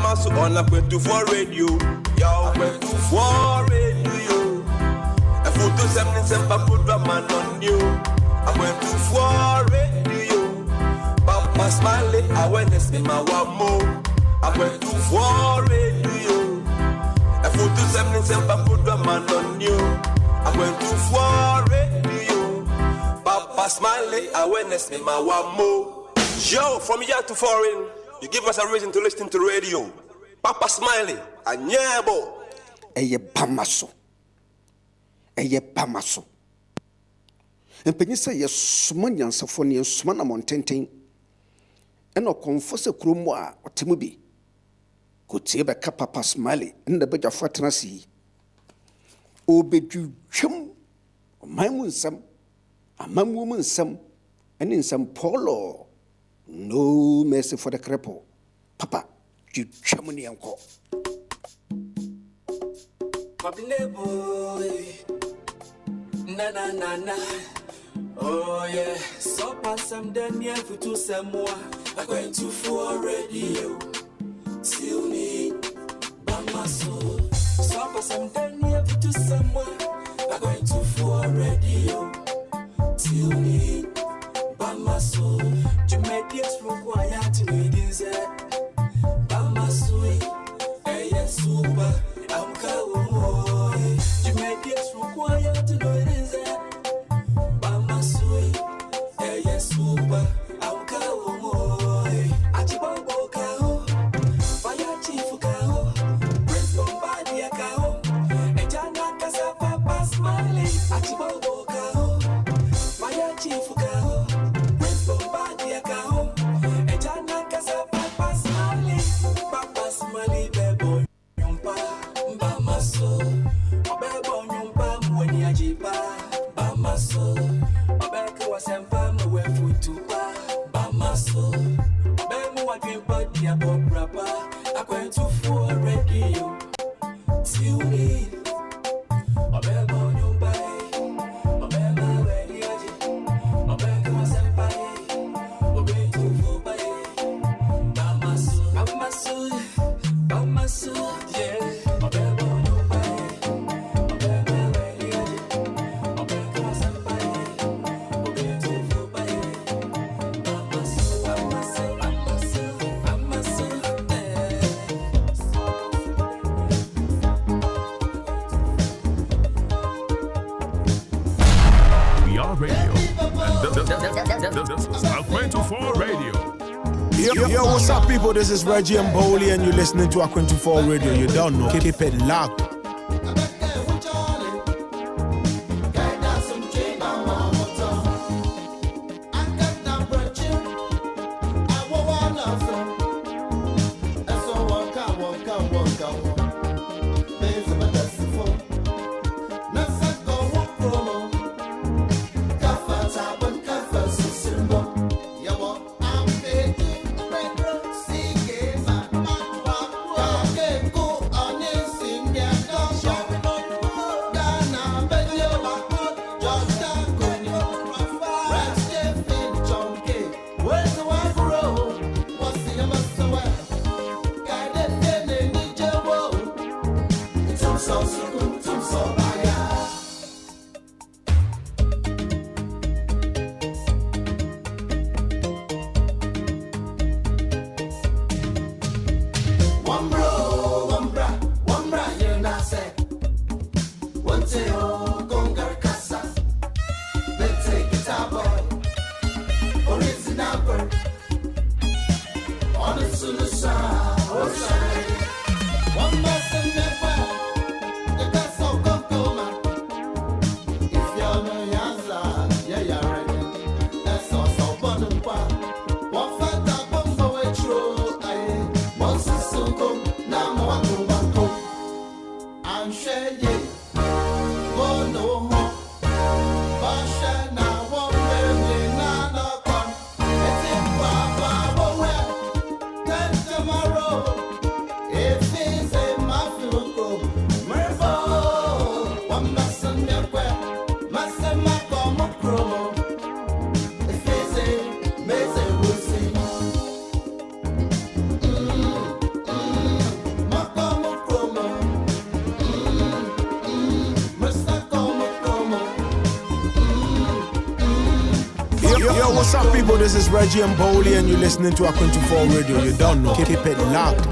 Bamasu on a 24 radio. Yo, 24 radio. A photo 77 put the man on you. I went to 4 radio. Papa Smiley, awareness in my one more. I went to 4 radio. A photo 77 put the man on you. I went to 4 radio. Papa Smiley, awareness in my one more. Yo, from here to foreign, you give us a reason to listen to radio. Papa Smiley, a nyabo. Eye Bamaso. Eye Bamaso. And Penisa, yes, Sumanian Sophonia, Sumana Montaigne, and no confess a crumwa or Timubi. Could see a Papa Smiley in the bed of Fatrancy. Obey you, chum, my moon some, a man woman some, and in some polo. No mercy for the cripple. Papa, you chummy uncle. Boy, na na na na. Oh yeah, so pass some then yeah for two some more. I'm going to for radio. Till me, Bamaso. So pass some then yeah for two some more. I'm going to for radio. Till me, Bamaso. You make this require to me this Bamaso. Hey yes super. I'm going. You make this require to know this Bamaso. Hey yes super. I'm going. Achibabo kao. Fire chief kao. Prince Bombardier kao. Ejana kasa Papa Smiley. Achibabo kao. Fire chief kao. Prince Bombardier kao. Ejana kasa Papa Smiley. Papa Smiley bebo nyumpa Bamaso. Obebo nyumpa mweni ajipa Bamaso. Obeko wasempa mwe futupa Bamaso. Obemu wadrimpa diabo brapa. Akwen to for radio. Till me. Obebo nyumpa Obebo weni aji. Obeko wasempa Obetu fupa Bamaso. Bamaso. Bamaso. Yeah. Obebo nyumpa Obebo weni aji. Obeko wasempa Obetu fupa Bamaso. Bamaso. Bamaso. Bamaso. We are radio. And this is Aqua24 Radio. Yo, what's up, people? This is Reggie and Bowley, and you're listening to Aqua24 Radio. You don't know. Keep it locked. what's up, people? This is Reggie and Bowley, and you're listening to A24 Radio. You don't know. Keep it locked.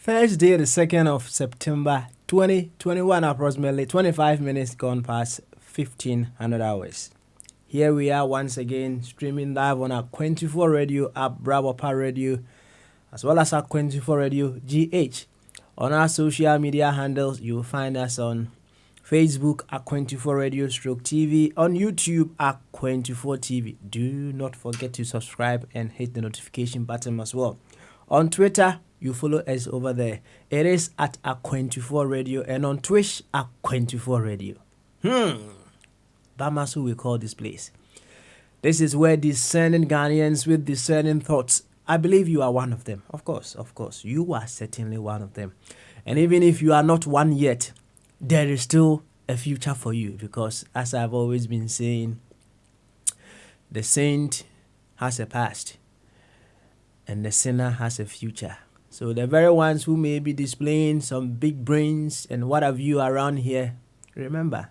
Thursday, the 2nd of September 2021, approximately 25 minutes gone past 1500 hours. Here we are once again streaming live on our A24 Radio app, Bravo Power Radio, as well as our A24 Radio GH. On our social media handles, you will find us on Facebook A24 Radio /TV, on YouTube A24 TV. Do not forget to subscribe and hit the notification button as well. On Twitter, you follow us over there. It is at A24 Radio, and on Twitch A24 Radio. Bamasu we call this place. This is where discerning Ghanaians with discerning thoughts. I believe you are one of them. Of course, you are certainly one of them. And even if you are not one yet, there is still a future for you, because as I've always been saying, the saint has a past and the sinner has a future. So the very ones who may be displaying some big brains and what have you around here, remember,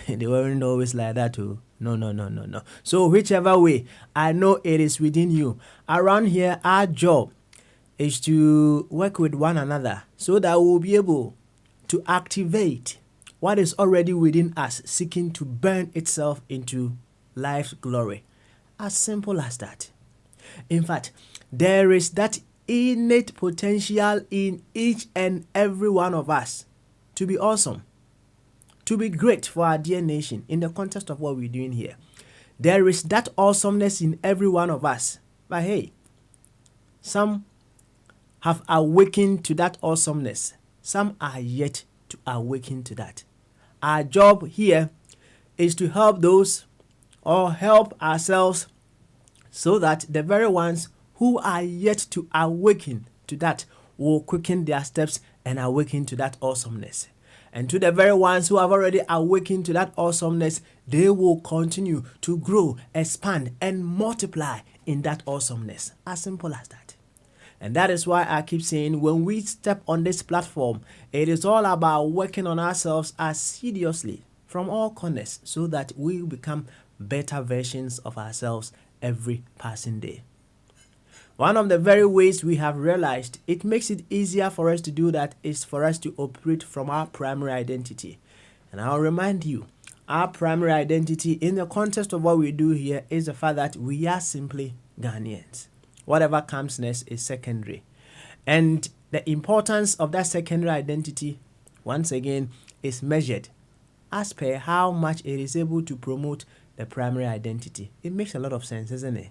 they weren't always like that too. No. So whichever way, I know it is within you. Around here, our job is to work with one another so that we'll be able to activate what is already within us, seeking to burn itself into life's glory. As simple as that. In fact, there is that innate potential in each and every one of us to be awesome, to be great for our dear nation in the context of what we're doing here. There is that awesomeness in every one of us. But hey, some have awakened to that awesomeness. Some are yet to awaken to that. Our job here is to help those or help ourselves so that the very ones who are yet to awaken to that will quicken their steps and awaken to that awesomeness. And to the very ones who have already awakened to that awesomeness, they will continue to grow, expand, and multiply in that awesomeness. As simple as that. And that is why I keep saying, when we step on this platform, it is all about working on ourselves assiduously from all corners so that we become better versions of ourselves every passing day. One of the very ways we have realized it makes it easier for us to do that is for us to operate from our primary identity. And I'll remind you, our primary identity in the context of what we do here is the fact that we are simply Ghanaians. Whatever comes next is secondary. And the importance of that secondary identity, once again, is measured as per how much it is able to promote the primary identity. It makes a lot of sense, doesn't it?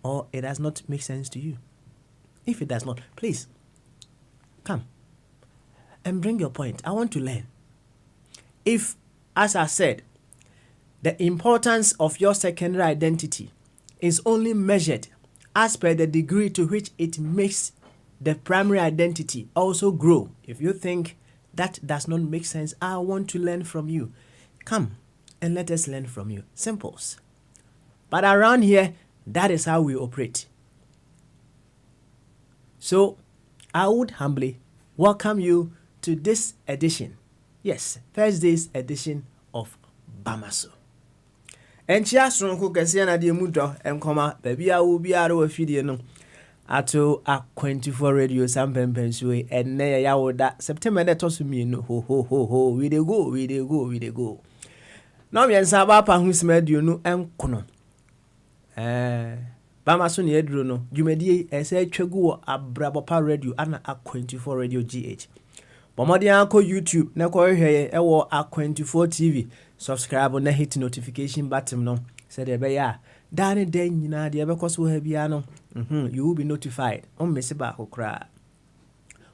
Or it does not make sense to you. If it does not, please come and bring your point. I want to learn. If, as I said, the importance of your secondary identity is only measured as per the degree to which it makes the primary identity also grow, if you think that does not make sense, I want to learn from you. Come and let us learn from you. Simples. But around here, that is how we operate. So I would humbly welcome you to this edition. Yes, Thursday's edition of Bamaso. Enchia sonko kese na de mudo enkoma baby a wo biara wa fidie no ato A24 radio sampempensuwe enne ya woda September de to so mienu ho we dey go no me nsa ba pa hu smadio no enkono Bamaso ne eduro no dwumadie ese atwagu wo Abrabopa radio ana A24 radio GH Bomodi anko YouTube na ko hweye ewo A24 TV subscribe na hit notification button no said ebe ya dane den nyina de ebe koso ha bia no you will be notified on mese ba kokra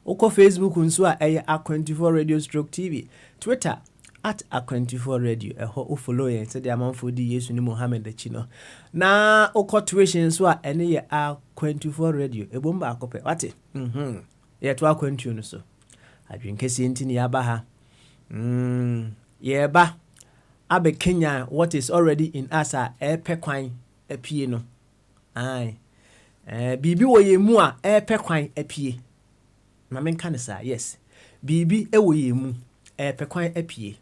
oko Facebook nso a eye A24 radio stroke TV Twitter @A24 radio eho o follow yen said amanfo di Yesu ni Muhammad achi no na oko tuition nso a ene ye A24 radio ebomba akope wate ye to akwantu no so adwenkese ntini yaba ha yeba abe Kenya what is already in us a epe kwan apie no ai bibi wo ye mu a epe kwan apie na men kan sa yes bibi ewo ye mu epe kwan apie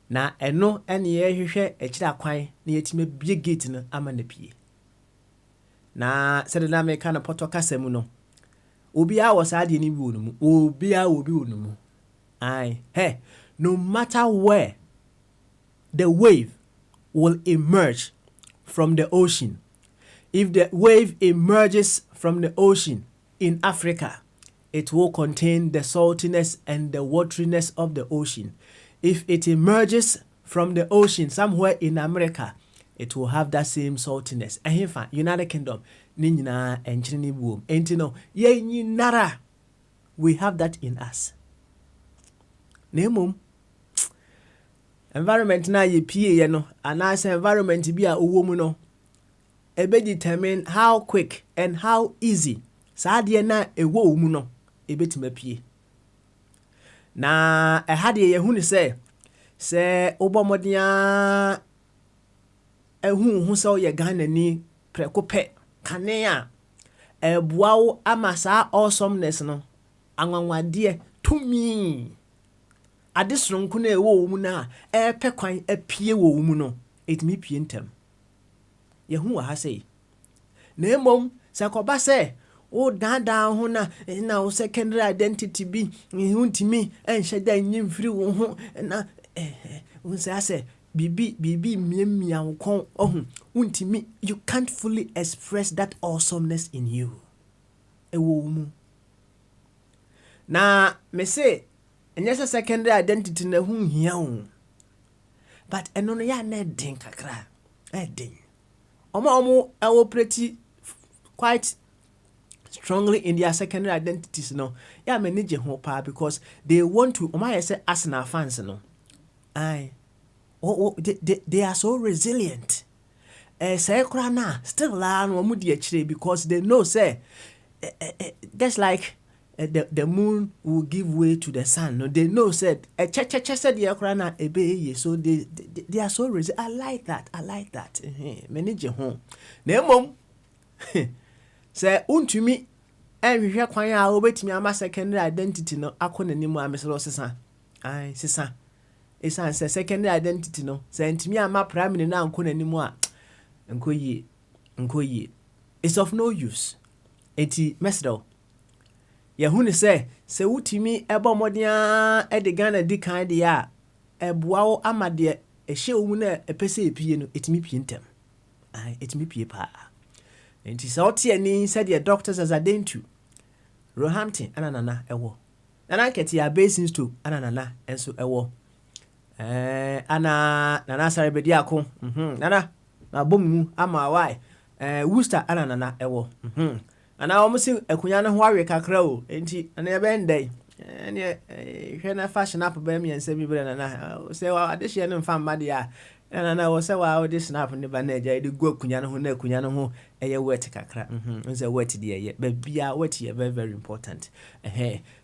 na eno ene ye hwehwe ekira kwan na yetime bie gate no ama na pie na sede na me kan poto kasam no obi a wasade ni bi wonumu obi a obi wonumu ai hey no matter where the wave will emerge from the ocean. If the wave emerges from the ocean in Africa, it will contain the saltiness and the wateriness of the ocean. If it emerges from the ocean somewhere in America, it will have that same saltiness. And in fact, United Kingdom, Nina and Chini Boom, and you know, ye nara, we have that in us. Nemum. Environment na ye pie ye no anase environment bi a owo mu no ebe determine how quick and how easy saade na ewo mu no ebetima pie na ehade ye hu ni se obomodia hu so ye Ghana ni prekope kane a ebuawo amasa awesomeness no anwanwade tumi adesronku na ewo mu na epe kwan apie wo mu no etimi pie ntem ye hu wa ha sei na emom se koba se o dada ho na o secondary identity bi hu ntimi enhye da nyim firi wo ho na unse ase bibi miamia wo kon ohun untimi you can't fully express that awesomeness in you ewo mu na me say and yes, a secondary identity na whom here. But eno no ya na den kakra. Den. Omo operate quite strongly in their secondary identities no. Ya manage ho pa because they want to say Arsenal fans no. Aye. They are so resilient. Say kra na still la no mu di akire because they know say just like the moon will give way to the sun. No, they know said said the ekrana ebe so they are so resilient. I like that. Manage home. Nemom say untumi ehwehwe kwan a obetimi ama secondary identity no akona nimu ameselo sesa. Ai sesa. Esa say secondary identity no say ntimi ama primary na ankona nimu a nkoyi. It's of no use. Eti mesdo Yahuni se wutimi ebo modia e de Ghana di kan de a eboawo amade ehye omu na epese epie no etimi pie ntem etimi pie pa enti se ote ani said the doctors as adentu Roehampton ananana ewo nana keti ya basins to ananana enso ewo ana nana sarebedi akon nana na bomu ama why Worcester ananana ewo ana almost ekunya no ho awe kakra o enti ana ye bendai ene hwe na fashion up ba mi ense bi bre na say wa adehye no mfa made a And I was say, wow, this snap in the manager, I do go kunyano ho, a wet kakra. It's a wet dear, but be a wet here, very, very important.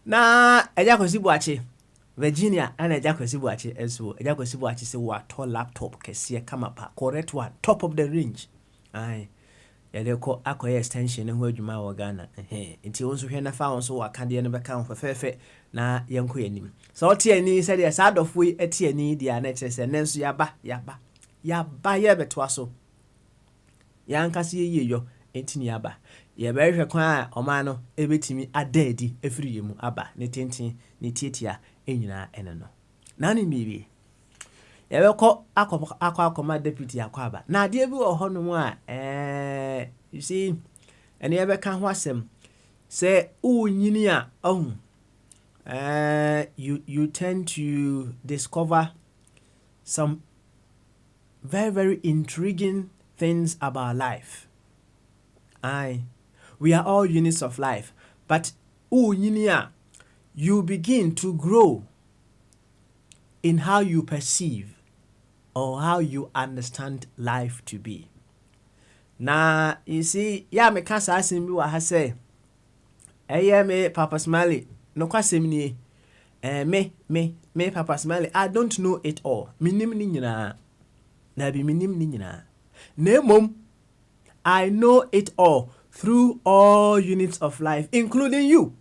Na, a Jacosibuachi, Virginia, and a Jacosibuachi as well. A Jacosibuachi say, what tall laptop, Cassia come up, correct one, top of the range. Aye. Yɛde kɔ akɔyɛ extension ho adwuma wɔ Ghana nti wo nso hwɛ na fa wo nso waka deɛ no bɛka ho fɛfɛɛfɛ na yɛnkɔ yɛnim sɛ ɔte ani sɛdeɛ saa adɔfo yi ɛte ani deɛ na kyerɛ sɛ nso yaba yɛbɛtoa so yɛankasa yɛyie yɔ nti ne yɛaba yɛbɛhwɛ kwan a ɔman no ɛbɛtumi ada adi ɛfiri yɛ mu aba ne tenten ne tietia nyinaa ɛne no na ne mmiwie yɛbɛkɔ akɔma deputy akɔaba na adeɛ bi wɔ hɔ nom a you see ɛne yɛbɛka ho asɛm sɛ wonyini a you tend to discover some very, very intriguing things about life. We are all units of life, but you begin to grow in how you perceive or how you understand life to be. Now, you see, me kasa asim bi wa ha say, me Papa Smiley, no kwasem ni, me Papa Smiley, I don't know it all. Minim ni nyina, na bi minim ni nyina. Ne mom, I know it all through all units of life, including you.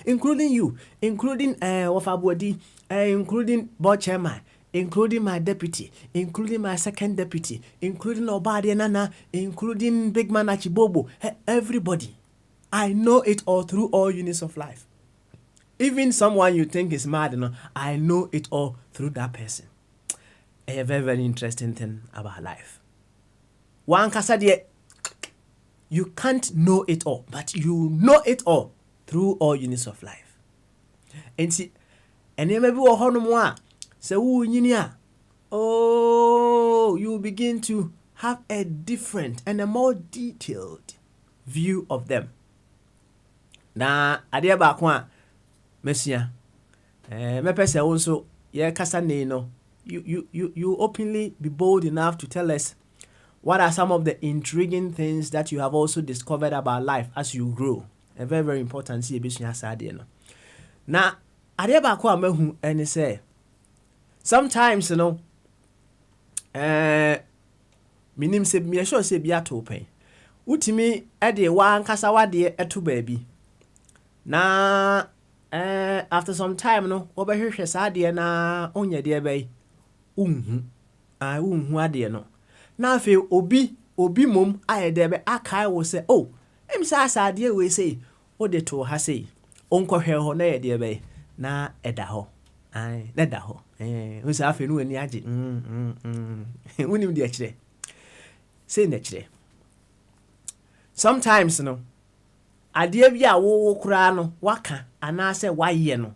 Including you, including Wafabodi, including board chairman, including my deputy, including my second deputy, including Obadi Nana, including Big Man Achibobo, everybody. I know it all through all units of life. Even someone you think is mad, I know it all through that person. A very, very interesting thing about life. One kasadiye, you can't know it all, but you know it all through all units of life. And see, and you may be a honomwa, so you begin to have a different and a more detailed view of them. Na adia bakwa Messia, me pese also ye kasa no. You openly be bold enough to tell us what are some of the intriguing things that you have also discovered about life as you grow. A very, very important see ebisua saade no. Na ade ba ko amahu ene say sometimes minim se me sure say bia to pen. Utimi e de wa nkasa wade eto baabi. Na after some time obehwehwe saade na onye de bai. Unhu ade no. Na afi obi mom ayedebe akai wo say sa saade we say o de to ha say onkohwe ho na ye de be na eda ho na da ho o sa afi no ani age unim de akire say na akire sometimes ade bi a wo kura no waka ana say waye no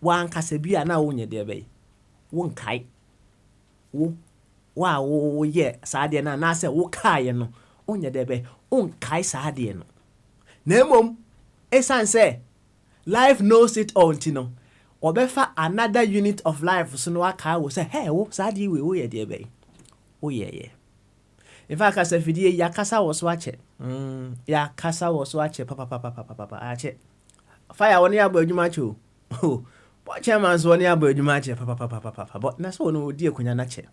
wankasa bi ana wo nye de be wo nkai wo ye saade na say wo kai no onye de be onkai saade no Nemom, esan say, life knows it all, Tino. Obefa another unit of life, so no aka will say, hey, sadi we dear bay. Oh, yeah. In fact, I said, Yakasa was watching. Yakasa was watching, papa, I check. Fire on your bird, macho. Oh, what chairman's one your bird, macho, papa, but that's one no dear Kunyanache.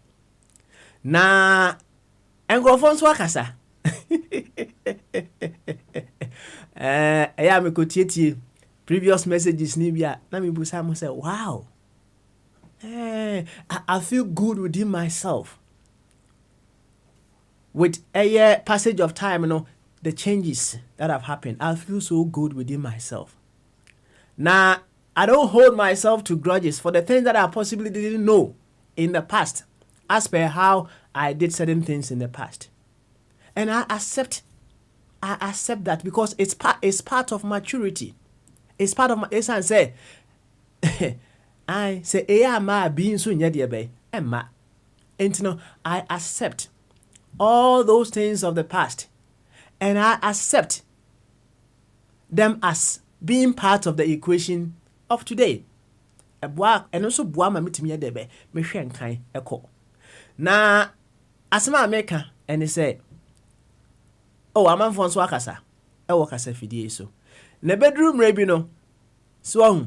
Na, and go for Swakasa. I am a cotier previous messages Nibia. Let me say, wow. I feel good within myself. With a passage of time, the changes that have happened, I feel so good within myself. Now, I don't hold myself to grudges for the things that I possibly didn't know in the past, as per how I did certain things in the past. And I accept that because it's part of maturity. It's part of my I say I say ma being so nyade be emma. And I accept all those things of the past and I accept them as being part of the equation of today. ɛboa ɛno nso boa ma metumi yɛ dɛbɛ mehwɛ nkan ɛkɔ na asɛm a meka ɛne sɛ amanfoɔ nso akasa ɛwɔ kasa fidie so na bɛduru mmerɛ bi no so ahu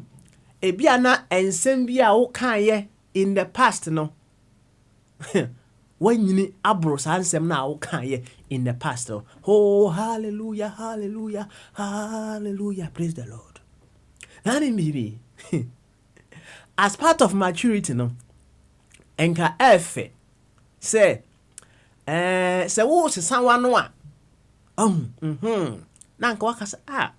ebia na ensɛm bi a wokaeɛ in the past no wanyini aboro saa nsɛm na wokaeɛ in the past no. Oh hallelujah hallelujah hallelujah, praise the Lord. And maybe as part of maturity no enka efe say sɛ wo sesa wa no a na nka waka sɛ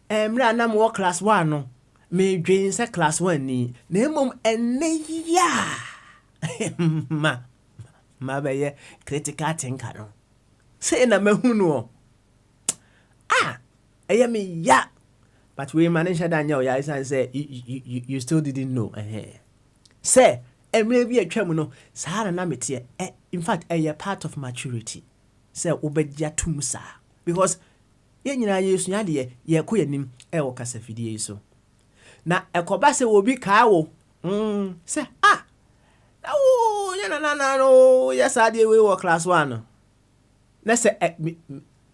mmerɛ na mo class 1 no me dwen sɛ class 1 ni na mmom ɛnɛ ya ma bɛyɛ critical thinker no sɛ na mahu no ɛyɛ me ya but we manage that now ya say you still didn't know say mmerɛ bi atwa mu no saa na meteɛ in fact ɛyɛ part of maturity sɛ wobɛgya tum saa because yɛn nyinaa yɛsua deɛ yɛkɔ yɛnim ɛwɔ kasafidie so na ɛkɔba sɛ obi kaa wo sɛ na wo yɛna no yɛsa deɛ we wɔ class 1 no na sɛ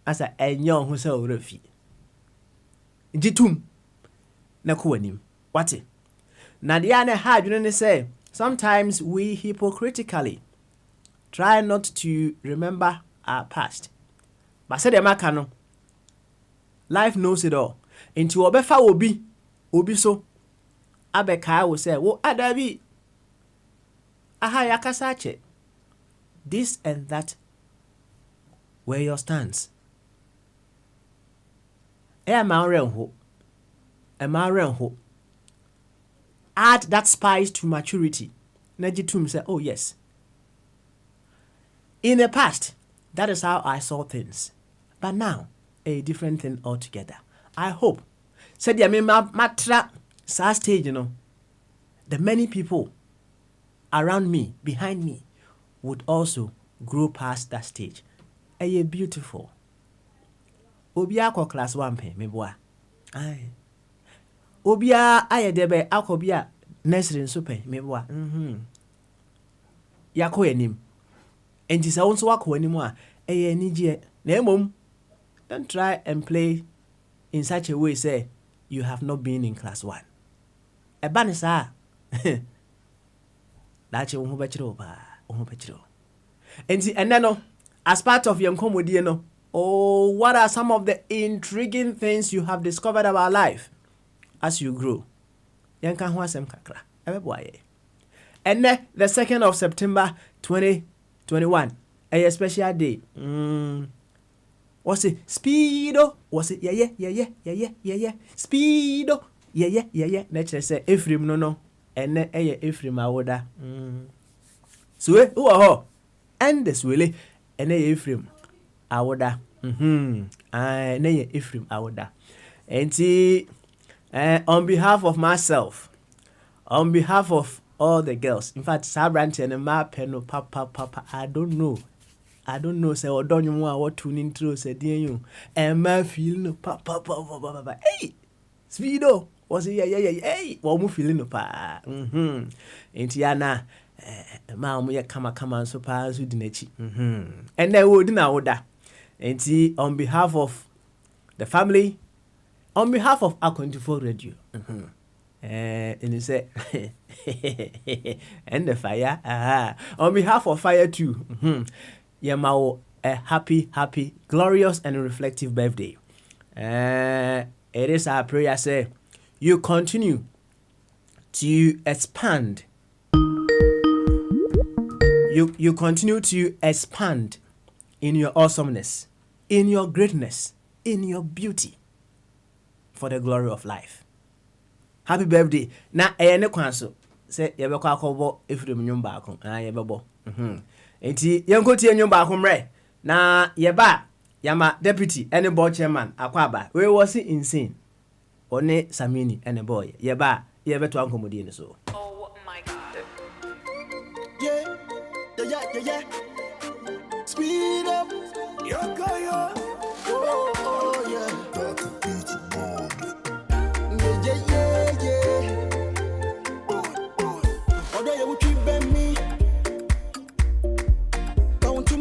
asa ɛnyɛ ho sɛ ɔwura fi jitum na kɔ wanim wate na deɛ na ha adwene ne sɛ sometimes we hypocritically try not to remember our past. But said the maka no, life knows it all. Into obefa obi so abeka will say, "Wo adabi aha yakasache." This and that were your stance. Add that spice to maturity. Najitum say, "Oh yes. In the past, that is how I saw things. But now, a different thing altogether. I hope." Said ya me matra sa stage, the many people around me, behind me, would also grow past that stage. Aye, beautiful. Obia ko class 1 pe me boa. Aye. Obia aye debe akobia nursery nso pe me boa. Yako enim. Enti sa wonso wako enim a eye anigye. Na emom, don't try and play in such a way say you have not been in class 1. Eba ne sa. Dache wo ho bechiro ba, wo ho bechiro. Enti enno as part of your komodie no, what are some of the intriguing things you have discovered about life as you grow? Yanka ho asem kakra. Ebeboaye. And the 2nd of September 2021, a special day. Was it speedo? Was it yeah. Speedo. Yeah. Nature say Ephraim no. And then Ephraim awoda. So who and the swele and Ephraim awoda. And Ephraim awoda. And on behalf of myself, on behalf of all the girls, in fact, Sabranti and my pen, papa, I don't know. Say, or don't you want what tuning through, said you, and my feeling, papa, hey, Speedo, was it, yeah, hey, what mu feeling, pa, ain't yana, mamma, come on, so pass with Nechi, and they would now order, and see, on behalf of the family, on behalf of our 24 radio, and he said, and the fire, on behalf of fire too, Yamao, a happy, glorious and reflective birthday. It is our prayer, say, you continue to expand. You continue to expand in your awesomeness, in your greatness, in your beauty, for the glory of life. Happy birthday. Na ne kwan so say ye be kwa akobo Ephraim nyum ba akon. Ye be bo. Enti yenko tie nyum ba akon mre. Na ye ba yama deputy any board chairman akwaba. We was insane. One Samini and a boy. Ye ba ye be to ankomodi ni so. Oh my god. Yeah. Speed up. Yo. Oh yeah. Yeah.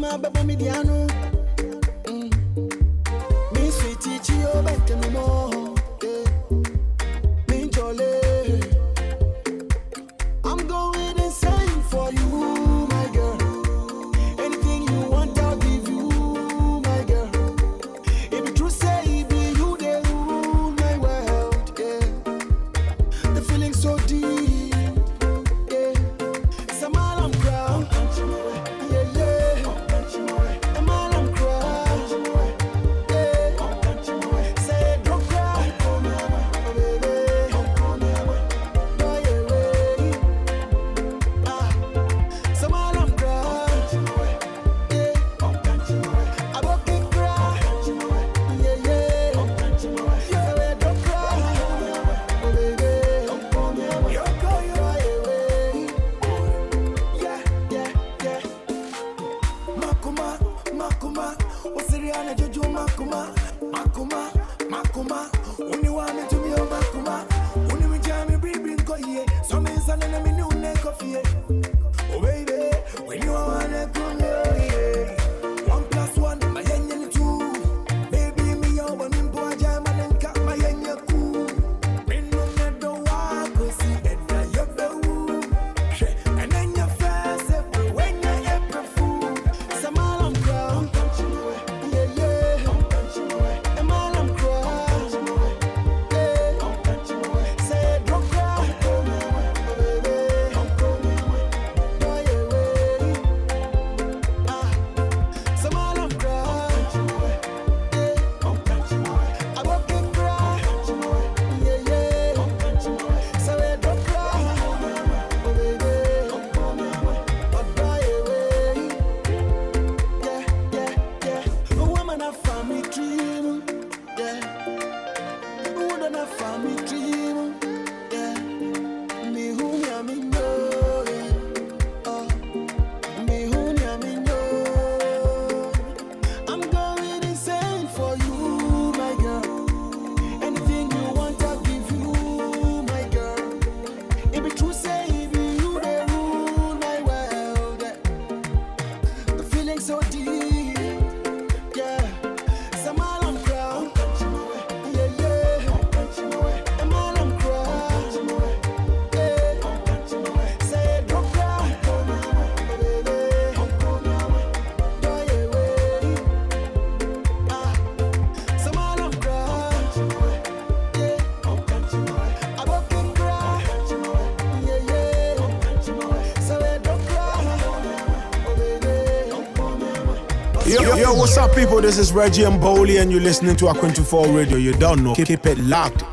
Mama baba midiano. Me sweetie chio back me more. Me jolly. I'm going insane for you, my girl. Anything you want, I'll give you, my girl. If it true say it be you, they rule my world. Yeah. The feeling so deep. Yeah. Some I'm proud. Yeah, yeah. I'm all I'm proud. Yeah. Say don't cry. Oh, baby. Oh, yeah, yeah. Some all I'm proud. Yeah. I won't keep crying. Yeah, yeah. Say don't cry. Oh, baby. Yeah, yeah, yeah. Makuma, makuma, usiriane jojo makuma, makuma, makuma, uniwame tumio makuma, uniwijami bibi nko ye, so me sana na mini uneko fie. Oh baby, when you wanna come here, 1+1, my yenye ni 2. Baby me yo wanimbo ajama nenka my yenye ku. Minu nedo wako si edna yobewu. And then your face every when you April fool. Some all I'm proud. Yeah, yeah. And all I'm proud. Yeah. Say don't cry. Oh, baby. Oh, yeah, yeah. Some all I'm proud. Yeah. I won't keep crying. Yeah, yeah. Say don't cry. Oh, baby. I'm going insane for you, my girl. Anything you want, I'll give you, my girl. If it true, say it be you, they rule my world. The feeling so deep, yeah. Some all I'm proud, yeah, yeah. I'm all I'm proud, yeah. Say don't cry, baby. Oh, yeah, yeah. Some all I'm proud, yeah. I won't keep crying, yeah, yeah. Say don't cry, baby. Yo, what's up, people? This is Reggie and Bowley, and you're listening to Aqu24 Radio. You don't know. Keep it locked.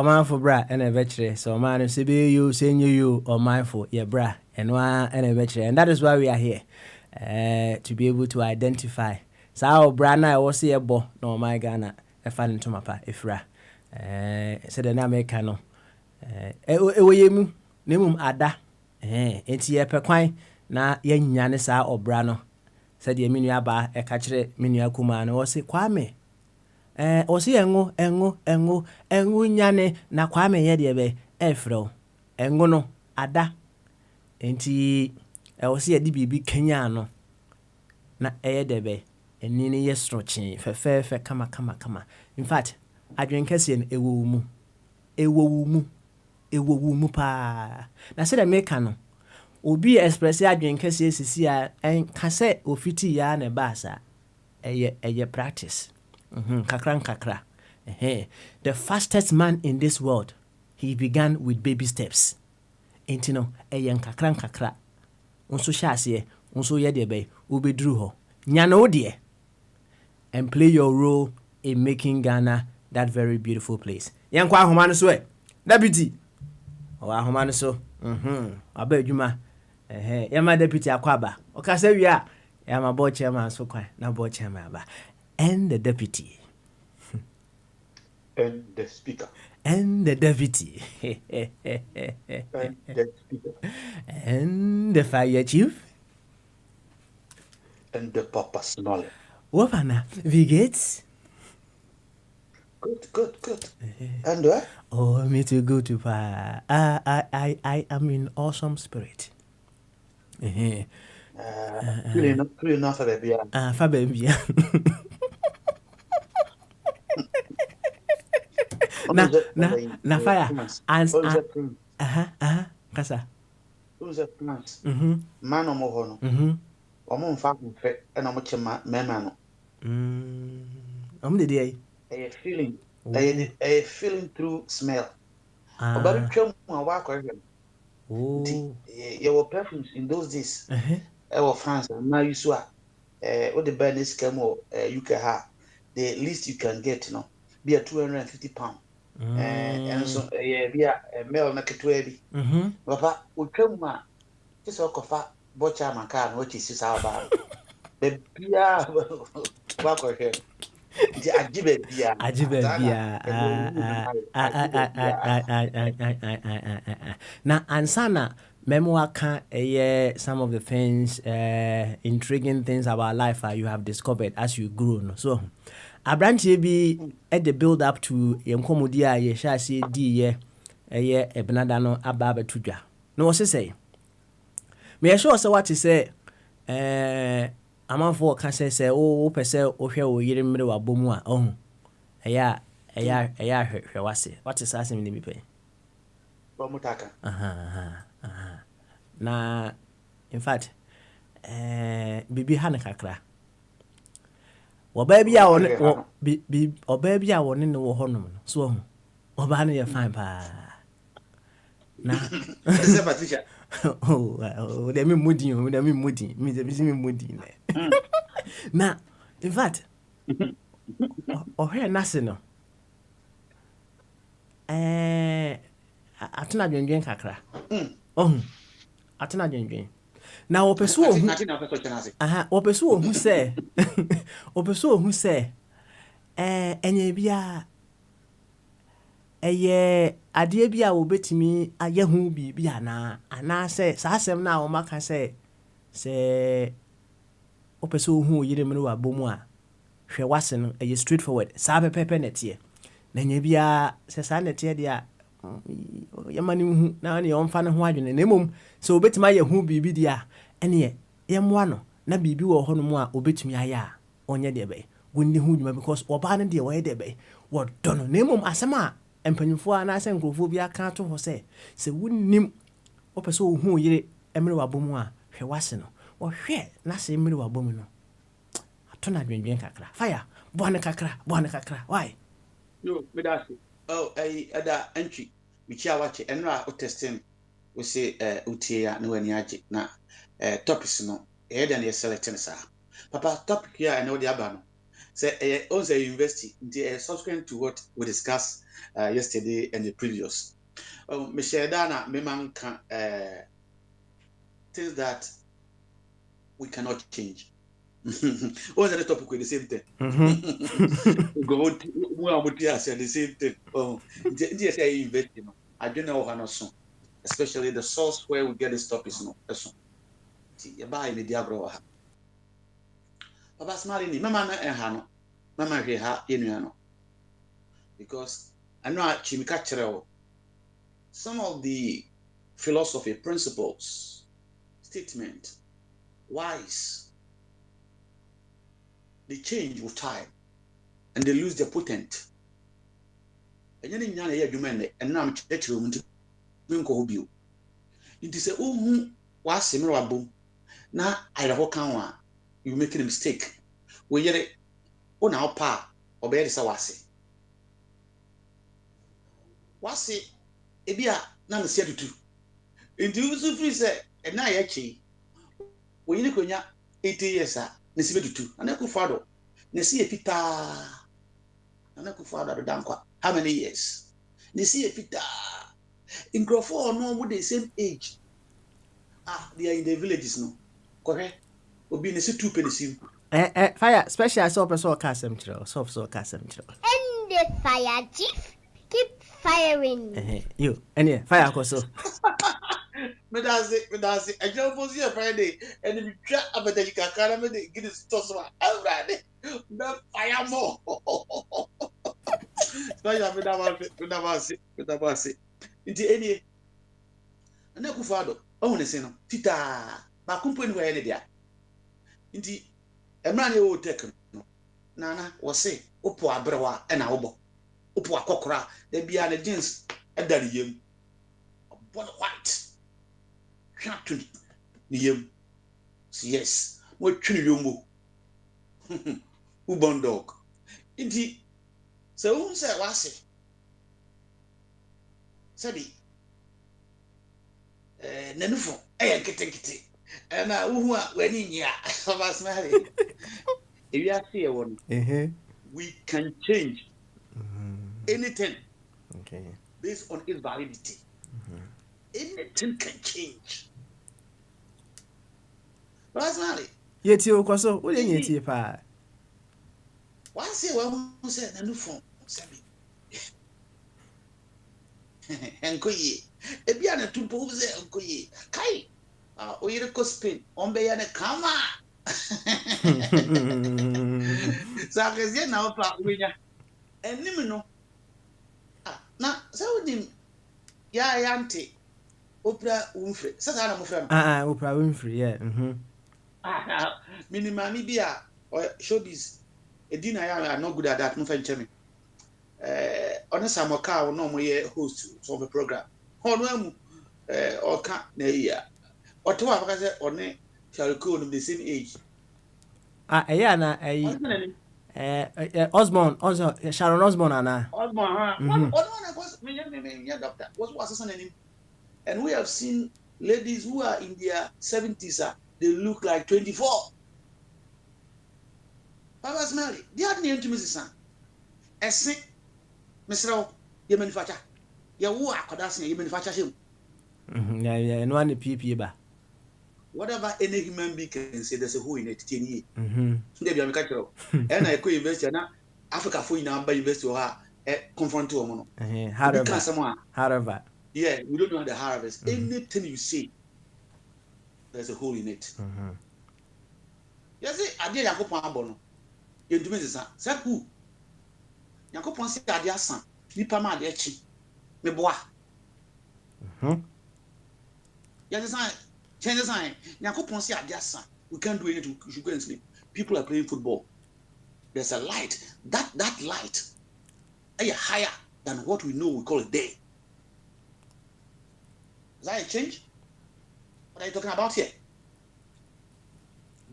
Mindful bra and a veteran, so man, CB you, senior you, or mindful, yeah, bra, and one and a veteran, and that is why we are here to be able to identify. So, our brand I was here, bo, no, my Ghana, a fan into my pa, if ra, said the Americano, Nemum Ada, it's ye per quine, na yen yanisa or brano, said the miniaba, a catcher, minia kuman, or say, Kwame. Osi engu nyane na kwame ye de be efro engu no ada enti osi edi bibi kenya no na eye de be eni ne ye strochi fe kama in fact adwenkese en ewo mu pa na se de meka no obi express adwenkese sisi a en kase ofiti ya na ba sa eye practice kakra The fastest man in this world, he began with baby steps. Enti no, nkakra nkakra. Unso hyɛ aseɛ, unso yɛ deɛ bɛyɛ, wobɛduru hɔ. Nya no deɛ. And play your role in making Ghana that very beautiful place. Yankwa ahoma no so e. Deputy. Ahoma no so. Aba adwuma. Yama deputy akwaba. Okasa wi a, yama board chairman so kwan, na board chairman aba. And the deputy. And the speaker. And the deputy. And the speaker. And the fire chief. And the papa smaller. Wopana, wie geht's? Good. And what? Oh, me too good to I am in awesome spirit. Feeling enough for the beer. Fabia. Na fire. Kasa. Who's a plant? Man or more. Omo mfa mfe na mo chema mema no. The day. A feeling through smell. About twam a wa kwahwe. You were perfumes in those days. France now you saw what the business came you can have the least you can get, you know, be a £250. And so be a male na ketwe bi. Papa utwam a just okofa bocha maka no chi sisa ba. Be bia wa kwahwe. Ajibe bia. Na ansana memoir can some of the things intriguing things about life you have discovered as you grow. So Abranche be at the build up to yenkomodi a ye sha se di ye ebenada no aba betudwa. No what say? Me sure say what say amanfo ka say o pese o hwe o yire mmere wa bomu a ohun eya hwe wase. What is asem ni mi pe? Bomutaka. Na in fact bibi ha ne kakra. Oba bia won oba bia won ne wo honom no. So ohun oba ne ye fine pa. Na Ese Patricia. Oh, they me moody. Na in fact here nase no atena dwendwen kakra atena dwendwen na opeso ohu opeso ohu se enye bia eye ade bia obetimi aye hu bibia na se sa asem na o maka se opeso ohu yire mre wa bomu a hwe wase no eye straightforward sa pepepe netie na nya bia se sa netie dia yamani hu na ne omfa ne ho adwene na mom se obetimi aye hu bibi dia ene yemwa no na bibi wo ho no mu a obetimi aye a onye de be wonni hu dwuma because oba ne de wo ye de be wo dono na mom asema empanyimfo a na ase nkrofo bi aka to ho se wonnim opeso ohu yire emre wa bomu a hwe wase no wo hwe na se emre wa bomu no atona dwendwen kakra fire boane kakra why yo me da se oh ada entry mi chia wache enra o testing we say utie ya na wani age na topics no dan ye selecting sa papa topic here and the aba no say on the university the subsequent to what we discussed yesterday and the previous me share dana me man can things that we cannot change. All the topic with the same thing. Go on, the same thing. Oh, just say invest, you know. I don't know how so, especially the source where we get this topics, no. So, you buy the diagro. Papa smiling, Mama na Mama ha no. Because I know chimikachero some of the philosophy principles, statement, wise. They change with time and they lose their potent. And then you and now I'm churchill to Minko. It is a who was similar boom. Now I don't know you making a mistake. We yet on our pa or better sawasi. wase ebi a na no se tutu nti usu free say e na ye chi we ni konya 80 years a ne se tutu ana ku fado ne se epita ana ku fado do dankwa how many years ne se epita ingrofo no mo the same age they are in the villages no correct obi ne se two penisi fire special so person kasem chiro so kasem chiro and the fire chief keep firing you and fire ko so me that's it I just was here Friday and we try abadaji kakara me dey get this toss one everybody me fire more special me that was it nti eni na ku fado o ne se no tita ba kumpo ni wa ne dia nti emra ne o tek no nana wo se opo abrewa e na wo opo akokora da bia ne jeans e dare yem bon white hwatu ni yem yes wo twini yomo ubon dog nti se wo se wase sabi nanufo kete na uhu a wani nya abasmari ewi ase e won we can change anything based on its validity anything can change abasmari yeti okoso wo dey yeti pa wase wa hu se nanufo sabi enkoyi ebia na tumpo hu se enkoyi kai oyire ko Spain ombe ya ne kama sakezie na opa wenya enim no na sawudim ya yante opra umfre sasa na mofra no opra umfre yeah minimami bia showbiz edina ya not good at that mo fa ncheme honest amoka no mo ye host of the program ono amu oka na iya oto afaka say one Shariko no the same age eya na Osborn Sharon Osborn ana Osborn one was me doctor was son name and we have seen ladies who are in their 70s they look like 24 Papa Smiley they had name to me son ese Mr. ye manufacture ye wo akodasen ye manufacture him yeah no one PP ba whatever any human being can say there's a hole in it 10 years they be make sure and I go university na Africa for ina ba university or confront to no Harvard yeah we don't know the harvest anything you say there's a hole in it you see ade yakopon abono ye ndumi sesa saku yakopon se ade asan nipa ma ade echi me boa you see change the sign. Yakopon see adiasa. We can't do anything. We should go and sleep. People are playing football. There's a light. That light is higher than what we know we call a day. Is that a change? What are you talking about here?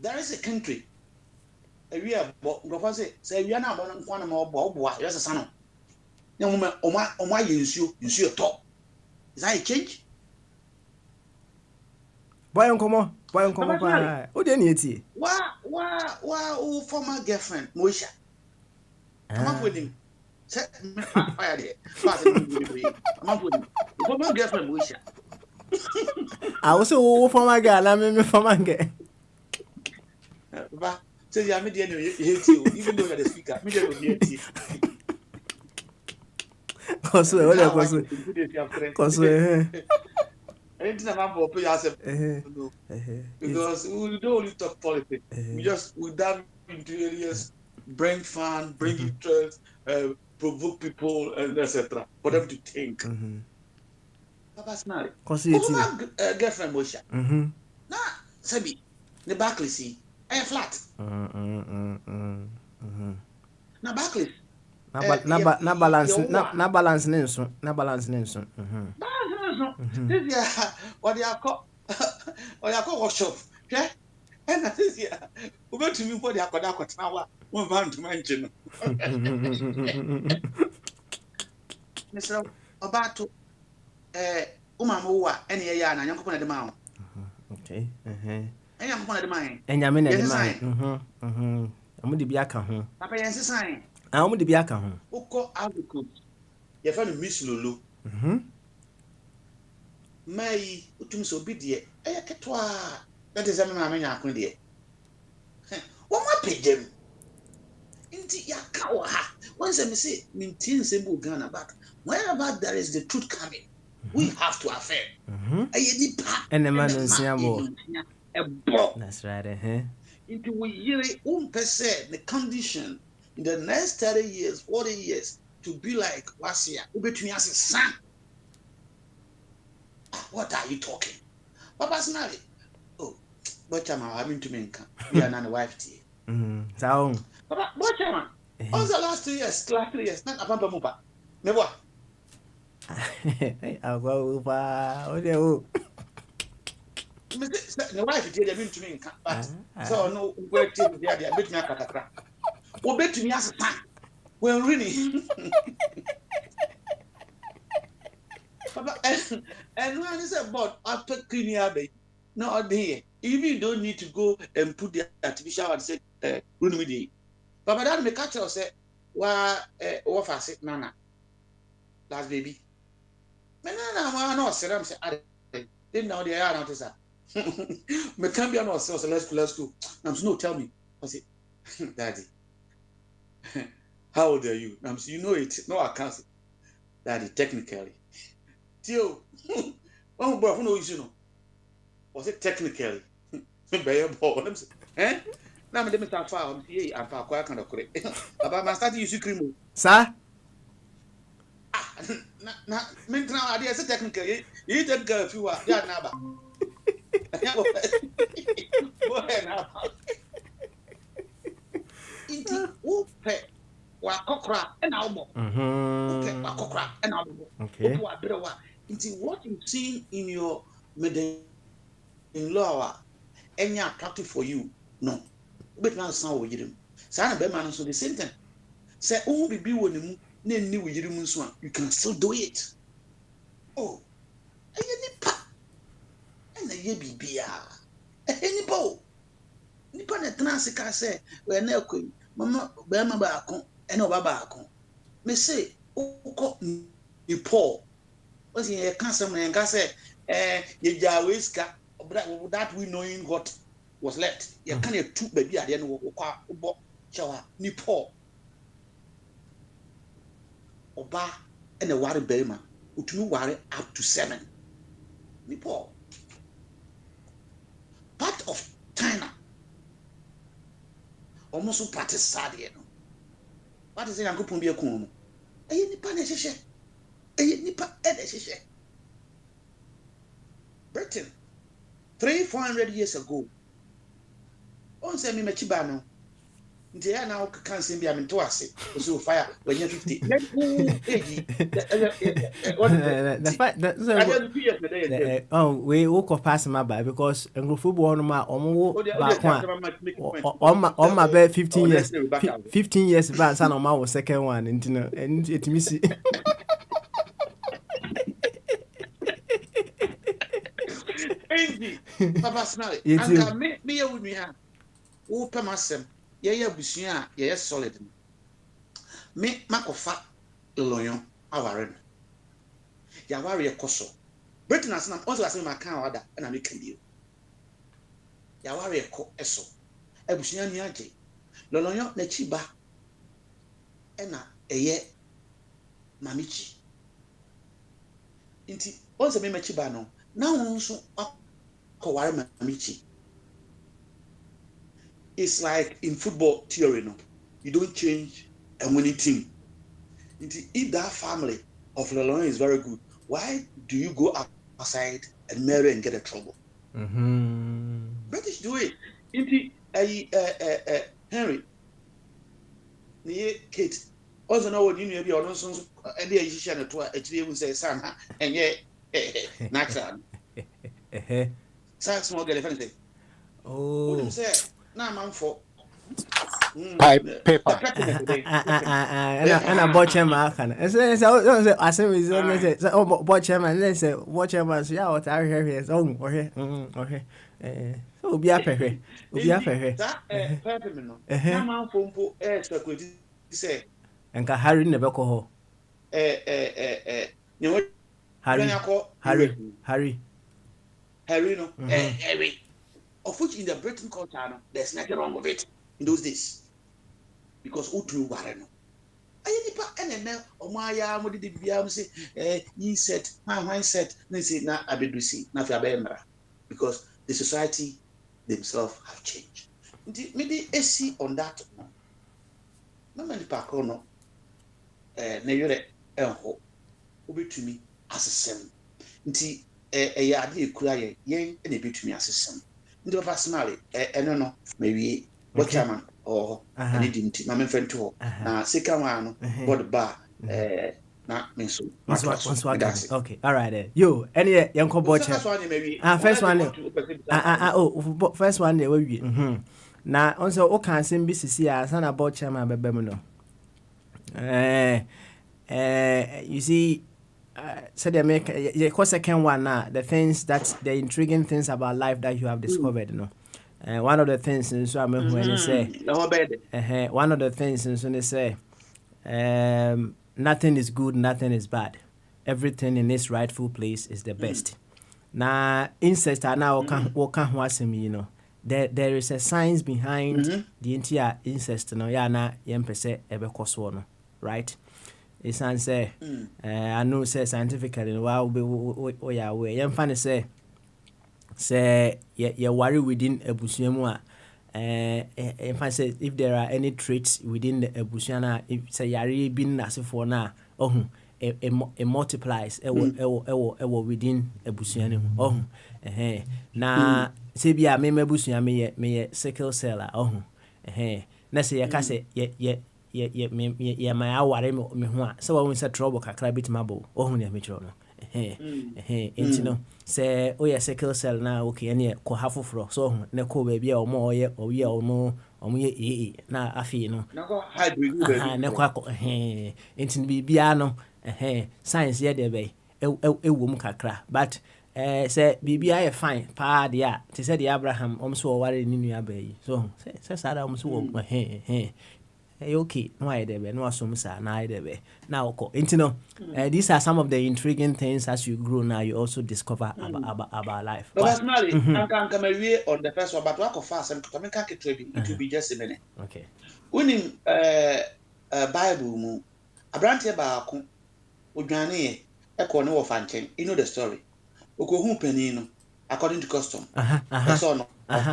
There is a country. We are say we are now one more yes a son. Young woman, Oma you see a top. Is that a change? Boy onkomo pa o de na eti wa former girlfriend Moisha come up with him say fire there fast come up with him former girlfriend Moisha I also former girl na me former girl ba say ya me dey no hate you even though you are the speaker me dey no hate you koso anything about people yourself because we don't only talk politics we dive into areas bring fun bring interest provoke people and etc for them to think Papa Smiley girlfriend Mosha na sabi the Barclays see flat na Barclays na balance ne nso this year what they are called workshop okay and this year we went to me for the akoda now one van to mention Mr. about Umamoa, any yana, young couple at the mount. Okay. And young couple at the mine. And Yamin at the sign. mine. I'm with the Biaka. Papa, yes, a sign. I'm with the Biaka. Oko Agricourt. Your friend Miss Lulu. May, utum so be dear. Eh, catwa. That is a mamma, I dear. What my pigeon? Inti ya kawa. Once I say, maintain simple Ghana back. Wherever there is the truth coming, we have to affirm. And the man is that's right, Into we really percent the condition in the next 30 years, 40 years to be like Wasia, between us son. What are you talking? Papa's married. Oh, but I'm having to make we are not a wife to you. So, Papa, what chairman? Also, last 2 years, not a pampa mupa. Never. I'll go over. The wife did a to me, but so no, where to the idea, bet me a catacra. Or bet me as a time. Well, really. And when it's about after cleaning up, no, there. Even you don't need to go and put the artificial and say, run with it. But that may catch us, say, what I nana, last baby. Nana, no, sir, I'm saying, didn't know the air out, sir. Me can't be an also, so let's go. I'm no, tell me. I say, Daddy, how old are you? I'm saying, you know it. No, I can't say. Daddy, technically. Tio, oh, boy, no, you know. Was it technically? I'm saying, eh? Now, let me start far. I'm quite kind of correct. About my starting use cream. Sir? Now, I say technically, you take a few hours. Yeah, now. Inti upe wa kokra na obo. Upe wa kokra na obo. Okay. Upe wa brewa. Inti what you see in your mother-in-law any attractive for you no. But now sound we yirim. Say na be man so the same thing. Say bibi woni mu na ni we yirim so you can still do it. Oh. Nipa. Na ye bibia. Nipa na trans ka say we na akoi mama be ma ba akon ena oba ba akon me say uko ni Paul o si e kan sem na nka say ye jawe ska that we knowing what was left ye kan e tu ba bi ade no wo kwa obo chawa ni Paul oba ena ware berima utumi ware up to 7 ni Paul part of China almost practice sad you know what is it yanko pon bi ekun no nipa na hehye nipa na hehye Britain 300-400 years ago on say me machiba no nti ya na o kan sem bia me to ase so fire when you 50 the fact that oh we walk past my by because football no ma omo on my be 15 years back san on my second one and it me see Papa smell it and me with me ha wo pe masem ye abusua ye solid me makofa loyon aware ya ware ekoso Britain as na also as me makan order na me kan bio ya ware eko eso abusua ni age loyon na chiba na eye mamichi inti also me machiba no na won so akoware mamichi. It's like in football theory, no, you don't change a winning team. If that family of Lelon is very good, why do you go outside and marry and get in trouble? British do it. Henry, Kate, also know what you know. You're not so. And the Asian at what actually would say, son, and yeah, natural. Sans small elephant. Oh, say. Now, man, for Paper. And I bought him. I can. I say, I say, oh, bought him, and then say, watch him. So yeah, what I hear is, oh, okay. So be a pehe. Be a pehe. na man fompo speculate say And can Harry never call you know Harry. Harry no Harry, of which in the Britain culture no, there's nothing wrong with it in those days because utu ware no ayi nipa enene omaya mo de bia mo say yin set my set na say na abedusi na fi abemra because the society themselves have changed. Maybe AC on that no many park no na yore enho obetumi asesem nti ya ade ekura yen na ebetumi asesem nti papa smile eno no mewie what chairman or ani dinti ma menfa nto na second one no board bar na menso okay, all right then. Yo, any yanko boche. First one. First one we na onso o kan sem bi sisi a sana boche ma bebe mu no. You see, so they make the second one now. The intriguing things about life that you have discovered, you know. One of the things, so I'm when they say, one of the things, so they say, nothing is good, nothing is bad. Everything in its rightful place is the best. Now, incest are now you know. There is a science behind the entire incest, no, yana yempese ebe koswono, right? It's answer. I know say scientifically, wow, we yemfane say you worry within a busiamua. If I say if there are any traits within the busiana, if say yari bin as for now, it multiplies within a busianum. Na say be a meme busia me sickle cell. Na say ya say ye my aware me ho so when say trouble kakra bit mabo ne me chro no no say o ye sickle cell na okay ene ko hafoforo so ne ko ba bia o mo ye o ye o mo ye na afi no na ko hybrid ne ko akọ enti bi bia no science ye de be ewom kakra but say bibia ye fine pa dia te say the Abraham so ware ni nua ba yi so say sada so okay, no idea, no assume na idea. Now, these are some of the intriguing things as you grow now. You also discover about life. But personally, I can come away on the first one, but what fast and to make it will be just a minute. Okay. When in Bible, mu Abrante ba ko odwane e ko ne wo fanchen. You know the story. Oko hu panino according to custom. That's all. I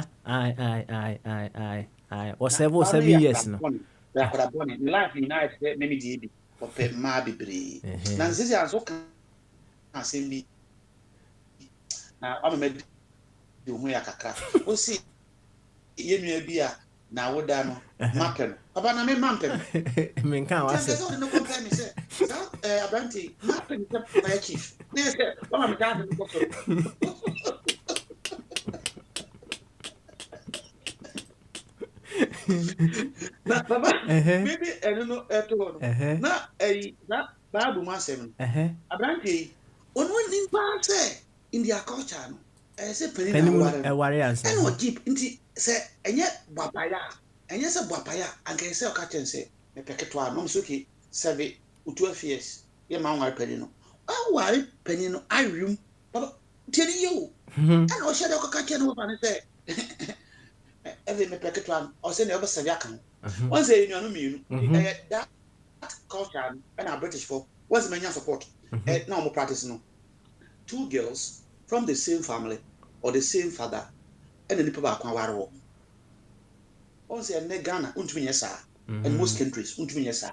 was 7 years no. They could have born in life in night maybe the for ma bebre na nzezi anso kan asembi na o me di hu ya kakra o si yenu bia na woda no mapem baba na me mampem me kan wa se so no compare me say Abrante mapem by chief ne say baba me kan ko so na baba maybe no eto no na na Bible ma sem Abrante onu ni pa say in their culture no say penny ware answer no jeep nti say enye say bwapaya anke say okachen say me peketo a no so ki 7 12 years ye ma nware penny no aware penny no awim baba tieni yo ana o shede okachen no fa ne say every me packet one or say never say yakan one say you know me that culture and our British folk was many support now more practice no 2 girls from the same family or the same father and the people back one one say ne Ghana untumi yesa and most countries untumi yesa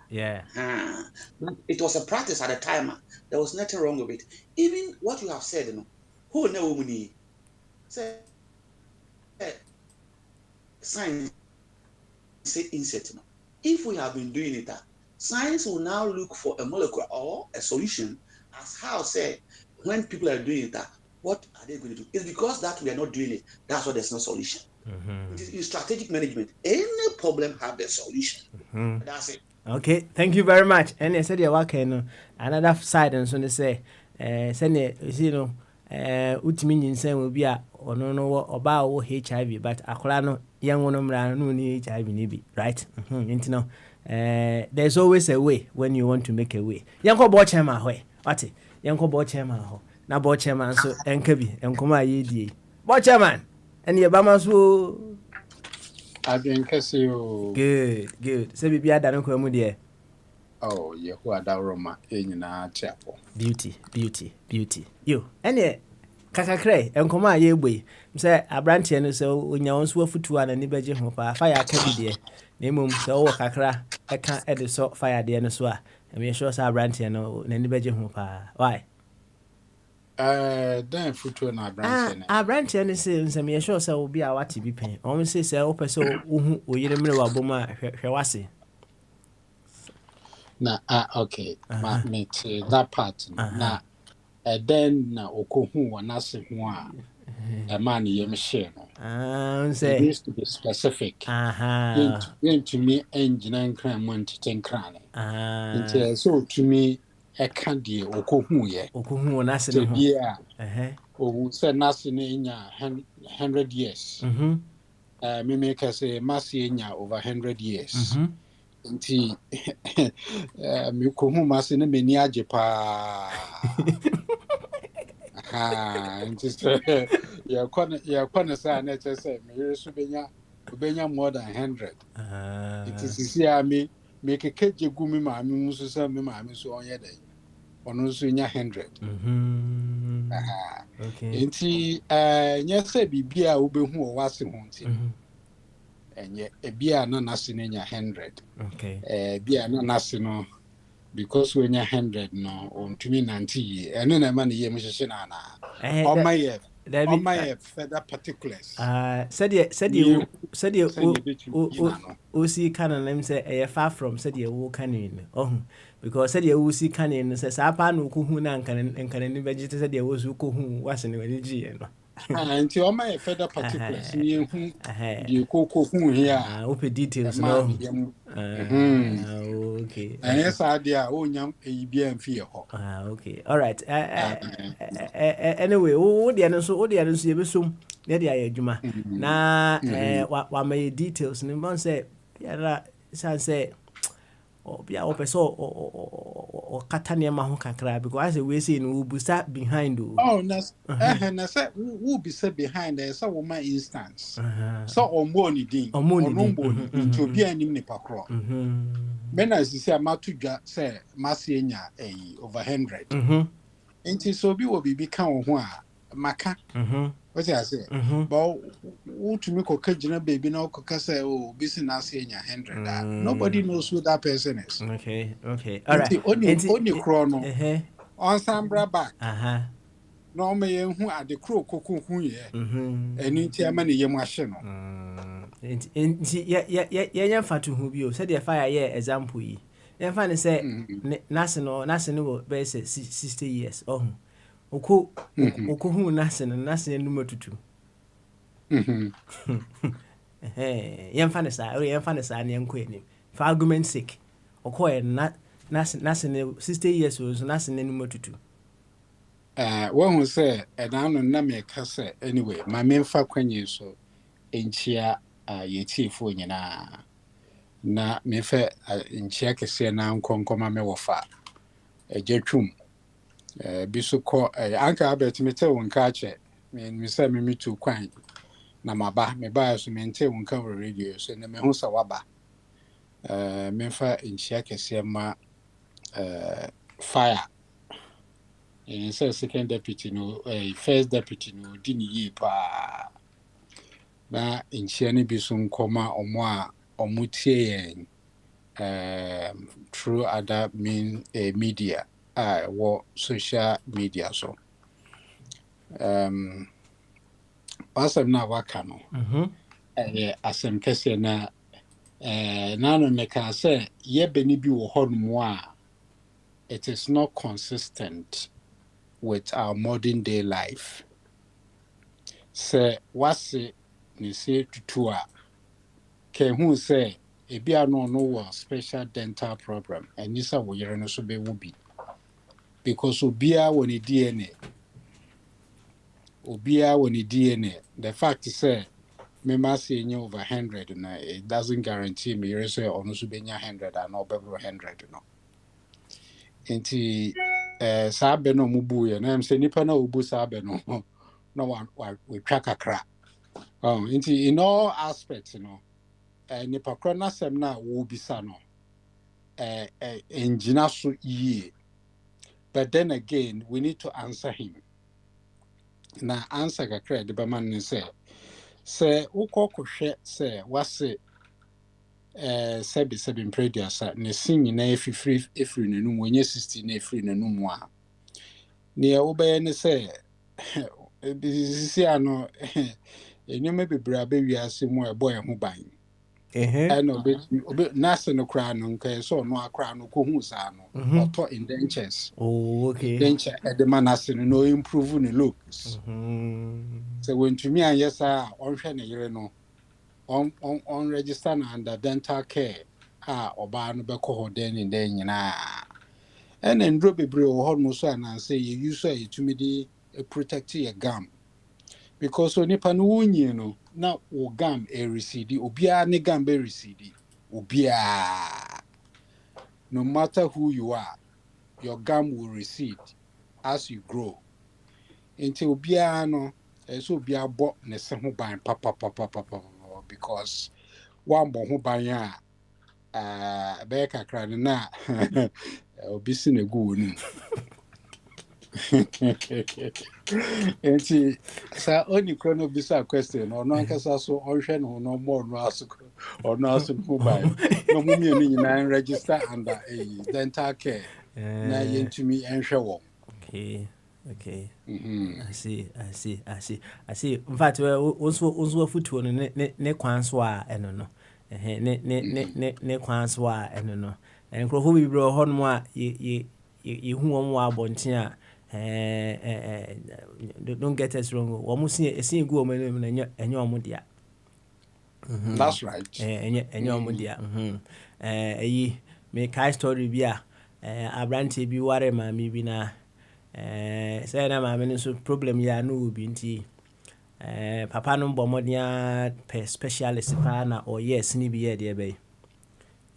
but it was a practice at the time. There was nothing wrong with it. Even what you have said, you know, who know money say science say insect. If we have been doing it, science will now look for a molecule or a solution as how say when people are doing it, what are they going to do? It's because that we are not doing it. That's why there's no solution. It is in strategic management. Any problem have a solution. That's it. Okay, thank you very much. And I said you work another side and so they say send you know utimi nyinsɛn will be a ɔno no oba wo HIV but akola no young no mra no ni HIV ni bi right nti no there's always a way when you want to make a way. Yanko bo chairman ho what yanko bo chairman ho na bo chairman so enka bi enkoma yedie bo chairman and ye ba ma so Adrian Casio. good say bibi ada no kwa mu de. Oh, Yehuada Roma in chapel. Beauty. Yo, any kakakre, enkoma a yebwe. Mse abrantie no se onya wonso afutu a nani beje ho pa fire aka bi de. Na emom se wo kakra eka ede so fire de no so a. Me sure say abrantie no nani beje ho pa. Why? Then futu na branch. Abrantie no se nse me sure say obi a wate bi pen. O se se wo pese wo hu oyire mre wa bom a hwewase. Na okay. Me that part. Na then na okohu wanase ho a man yem share no. Say it needs to be specific. To me engine and cram want to ten crane. So to me I can't deal okohu ye. Okohu wanase no. Yeah. Oh, said nothing in 100 years. Me make us say massy in over 100 years. Nti me ko hu mase ne mani age pa nti ya kwana sa na che say me yesu benya more than 100 it is here me kekeje gu me ma me musu sa me ma me so onye dai ono so nya 100 okay nti nya say bibia wo behu o wase ho nti enye ebia na nase nya 100 okay bia na nase no because when you 100 no on to me 90 eno na ma ne yem hye na na on my further particulars said you o see can name say e far from said you wo kan in because said you see kan in say sa pa no ko hu na nkan ni vegeta said you wo so ko hu wase ne wani ji no and on my further particulars ni hu di ko hu here open details no okay and yes idea o nyam e bia mfie ho okay all right anyway wo de no so ye besom na de ayadwuma na wa my details ni bon say yara san say obia o peso o katane ma ho kakra because we say no bu sa behind na say who be say behind there so woman instance so omoni din onombo to be anim ne pakro men as say matudwa say masienya over 100 nti so bi wo bibi kan wo ho a maka what I say but who to me ko kagina baby na ko kasa o business enya 100 nobody knows who that person is okay all right only chrono on sambra back no me hu ade kro kokohu ye eni nti ama ne yem ahye no nti ya fatu hu bi o said the fire ye example yi ya fa ne say nase no wo be 60 years Okohu nase no matutu. Yemfa ne sa ne enko enim. For argument's sake. Okoye nase 60 years old so nase no matutu. One who say no na me ka say anyway, my memfa kwanye so enchia ye chiefo nyina. Na me fa enchia kese na nkonkoma me wofa. Ejetwum biso ko anka abet me te won ka che me say me to kwan na maba me ba so me te won ka radio so na me hu sa waba me fa nchia kese ma fire in say second deputy no first deputy no di ni yi pa na nchia ne biso nkoma omo a omutie through other media social media so asem na waka no asem kese na no me ka say ye beni bi wo honmo a it is not consistent with our modern day life say what's ne se tutu a can who say a bia no was special dental problem and this are we no so be will be because obia when DNA the fact is say me must say over 100 and it doesn't guarantee me you say on so be 100 and over 100 no enti sabe no mubu ye na am say nipa na obu sabe no no we track akra enti in all aspects nipa kro na sem na wo bisa no engina so ye but then again we need to answer him na answer kakra de be man ne say ukokohwe say wase sebi preduasa ne sin na efiri nanum wenye 60 na efiri nanum a ne obeye ne say bisi ano enyome bebra be wiase mu ebo ho ban and obe nasa no kra no nka so no akra no ko hu sa no auto indentures indenture the man nasa no improve ne looks so when to me anyesa onhwe ne yere no on register na under dental care oba no be ko ho den ni den nyina and ndro bebre o ho no so ananse ye use a yetumi di protect your gum because onipa no wonyi no na wo gum e recede obia ne gum be recede obia no matter who you are your gum will recede as you grow until obia no so obia bo ne se ho ban papa because one bo ho ban be kakra na obi si na gu wonu enti sa oni krono bisa question ono ankasa so onhwe no no more no aso no ban no mumie ni nyina register under a dental care na yentumi enhwe wo okay. I see. In fact, also foot on ne kwan so a eno no. Ne kwan so a eno no. En krofo bi bro ho no a ye hu won wa abonten a don't get us wrong. Wo mu sin gu o menu na enye omo dia. That's right. Enye omo dia. Eyi me kai story bi a abrante bi ware ma mi bi na say na ma me so problem ya no bi nti papa no bo modia pe specialist pa na o yes ni bi ye de be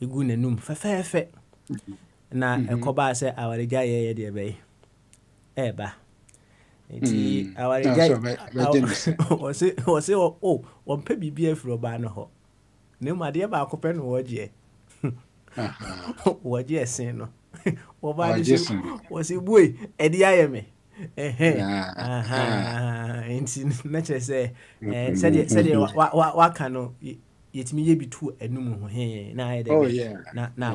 igu nanum fefefe na ekoba say awareja ye de be ba nti awareja o se o pe bibia fro ba no ho ne ma de ba ko pe no wo je wo je sen no wo ba de wo se boy e di ayeme nti na chere say said waka no yetimi ye bitu enum ho na ayede na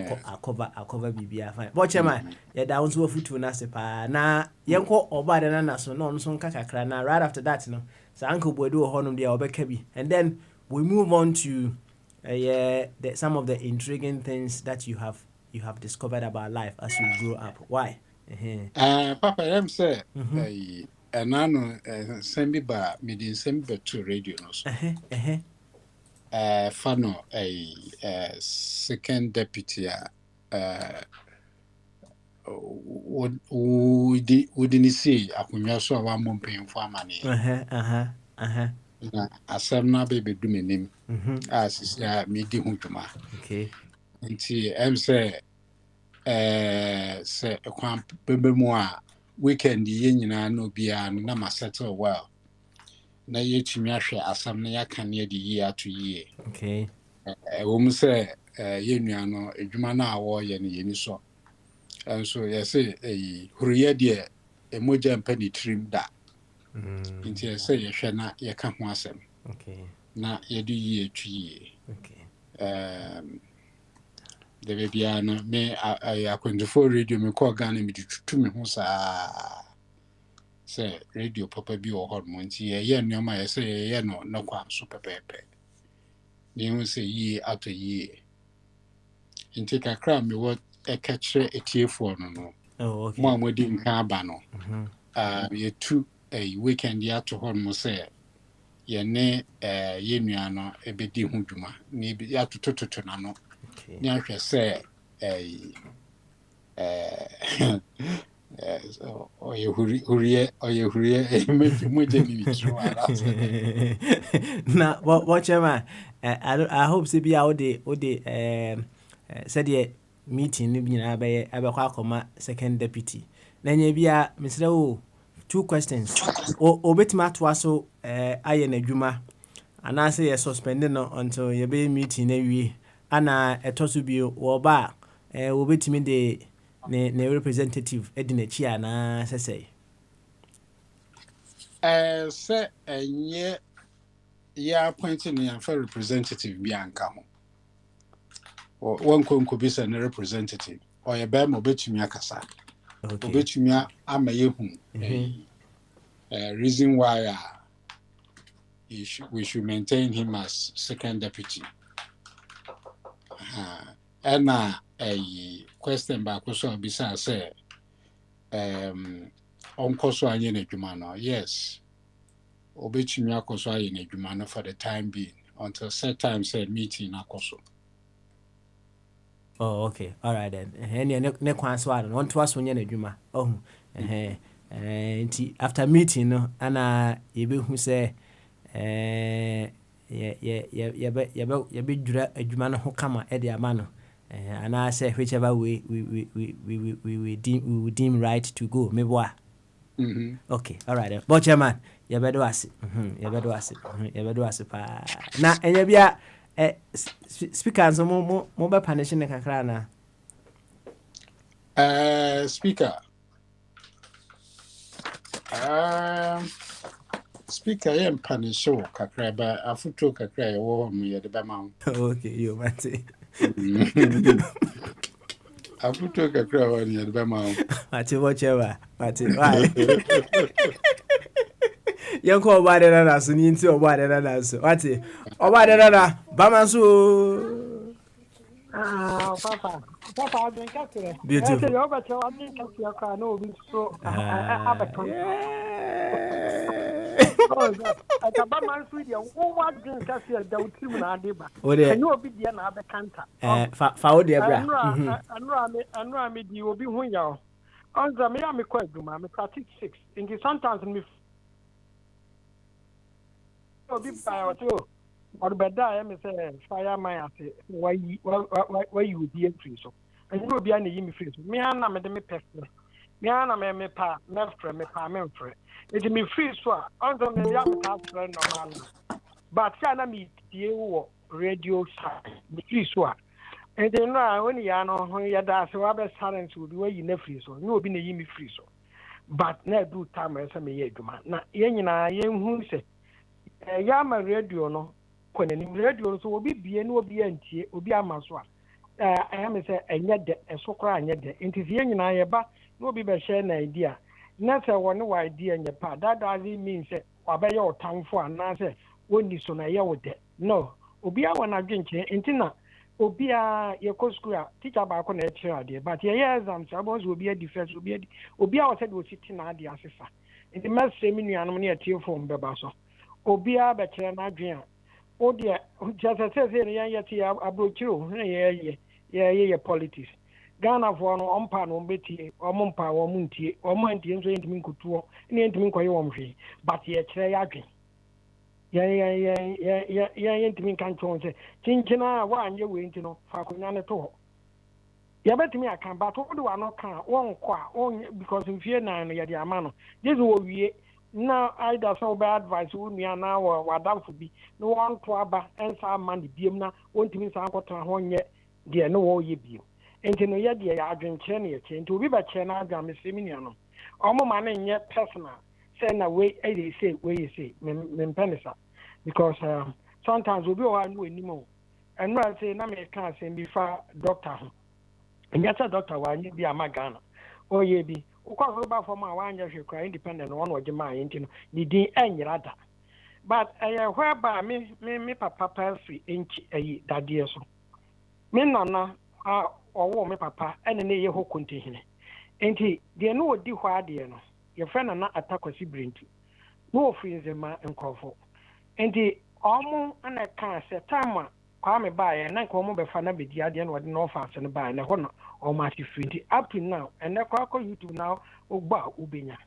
akova bibia fine but chema ye da wonso afutu na sepa na yenko oba de na so no so nka kakra na right after that no so uncle boy do ho no dia obeka bi and then we move on to some of the intriguing things that you have discovered about life as you grow up. Why? Papa em say enano sembi ba midin sembi to radio no so fano second deputy wouldn't see akunwa so a one mpemfo amane na asem na be do menim as medi ho dwuma Okay. nti em say say kwan bebe mu a weekend ye nyina no bia na ma settle well na ye tumi ahwe asam na yaka na de yi ato yi Okay. wo mu say ye nua no edwuma na awo ye ne yeni so enso ye say huruye de emoja mpani trim da nti ye say ye hwe na ye ka ho asem Okay. na ye do yi etu yi Okay. the baby ano me akwendefo radio me call Ghana me tutu me ho saa say radio papa bi o hot mo nti ye nneoma ye say ye no no kwa so pepepe ni hu say yi ato yi nti kakra me what e catch etiefo no Oh, okay. mo amodi nka aba no ye tu weekend ya to hot mo say yɛne yɛ nua no ebedi ho dwuma na yɛatotototo n'ano ne ahwɛ sɛ ɔyɛ huriɛ mogya ne ne tirim anaasɛ na what chairman I hope say be out the said the meeting no nyinaa bɛyɛ abɛkɔ akɔma second deputy na nya bia mesrɛ o 2 questions obetumi atoa so ayɛ n'adwuma anaasɛ yɛ suspend no until yɛbɛyɛ meeting na wie ana ɛtɔ so bio wɔba obetumi de ne representative edi n'akyi anaa sɛ sɛ ɛnyɛ yɛ appointing ne yɛmfa representative bi anka ho wɔnkɔnkɔbisa ne representative ɔyɛ bɛrima obɛtumi akasa obɛtumi ama yɛhu reason why we should maintain him as second deputy ɛna question baako so obisa sɛ ɔnkɔ so anyɛ n'adwuma no yes obɛtumi akɔ so ayɛ n'adwuma no for the time being until set time said meeting akɔ so. Oh, okay. All right then. Ne kwan so ado. On to aso nya na dwuma. Oh. Nti after meeting no ana yebehu say ye dwura adwuma no ho kama e de ama no. Ana say whichever way we deem right to go. Meboa. Okay. All right then. But chairman, ye bedo ase. Ye bedo ase pa. Na enya bia speaker so mo be punish ne kakra na speaker yam punish wo kakra ba afuto kakra ye wo mo ye de ba ma okay you mate afuto kakra wo ye de ba ma mate whatever mate why yanko obade na so ni nti obade na so wate obade na ba man so papa adwen kakere beautiful yo ba che adwen kakere ka no obi so abeto ata ba man so dia wo adwen kakere da utim na adeba enyo obi dia na abekanta fa wo dia bra anura me di obi hu ya onza me ya me kwa adwuma me 36 ingi sometimes me obi ba wato or beda ya me say fireman ase why you be entry so and you be an yimi free so me ana me de me person me ana me pa me frɛ me pa me frɛ it me free so on the me ya me ta frɛ normal but say na me tie wo radio side me free so and then na when ya no ho ya da se wa be silence wo bi wa yi na free so no obi na yimi free so but na do time say me ye adwuma na ye nyina ye hu se ya ma radio no kwenani radio so obi bie na obi antie obi ama so a am say enye de esokora anye de nti ye nyina ye ba na obi be share na idea na say woni wa idea nye pa that doesn't mean say obaye otamfo ana say woni so na ye wo de no obi a wana dwenche nti na obi a ye ko school a teacher ba ko na e tire ade but ye exam so abon so obi a defense obi a o said wo siti na ade asesa nti message mi nuanom na ye tie phone be ba so obi a be kire na adwen a o dia just say ne yan yeti abrochiro na ye politics Ghana for no ompa no beti ompa wo muntie omantie nso yentimi nkutuo ne yentimi nkoye wo mhwe but ye kire ya adwen ya yentimi kan chonse chinchina wa anye we enti no fa konya ne to ya betimi aka but wo de wa no kan won kwa on because mfie nan no ye de ama no jesu wo wie na either so bad advice wo nua na wa damfo bi no won to aba ensa man de biem na wontimi nsa akota ho nye de no wo ye biem enti no ye de ya adwenkyere na ye che enti obi ba che na aga mesemi nua no omo ma na nye personal say na we e say we say me penisa because sometimes obi o anu enimo enu a say na me kan say bi fa doctor ho nyata doctor wa nyi bi amagana o ye bi ukwa ba for ma wa anya hwekwa independent one oje ma enti no ni din enyira da but whereby me papa free enchi ayi dadie so me nana owo me papa ene ne ye ho kontehine enti de no odi hwa de no ye fe na atakwasi brintu no ofri nzema nkofo And the almost and I can't say time Kwame by and then come over for be the idea what no fast and buy and a honor or match free up to now and the call YouTube now about Ubinya.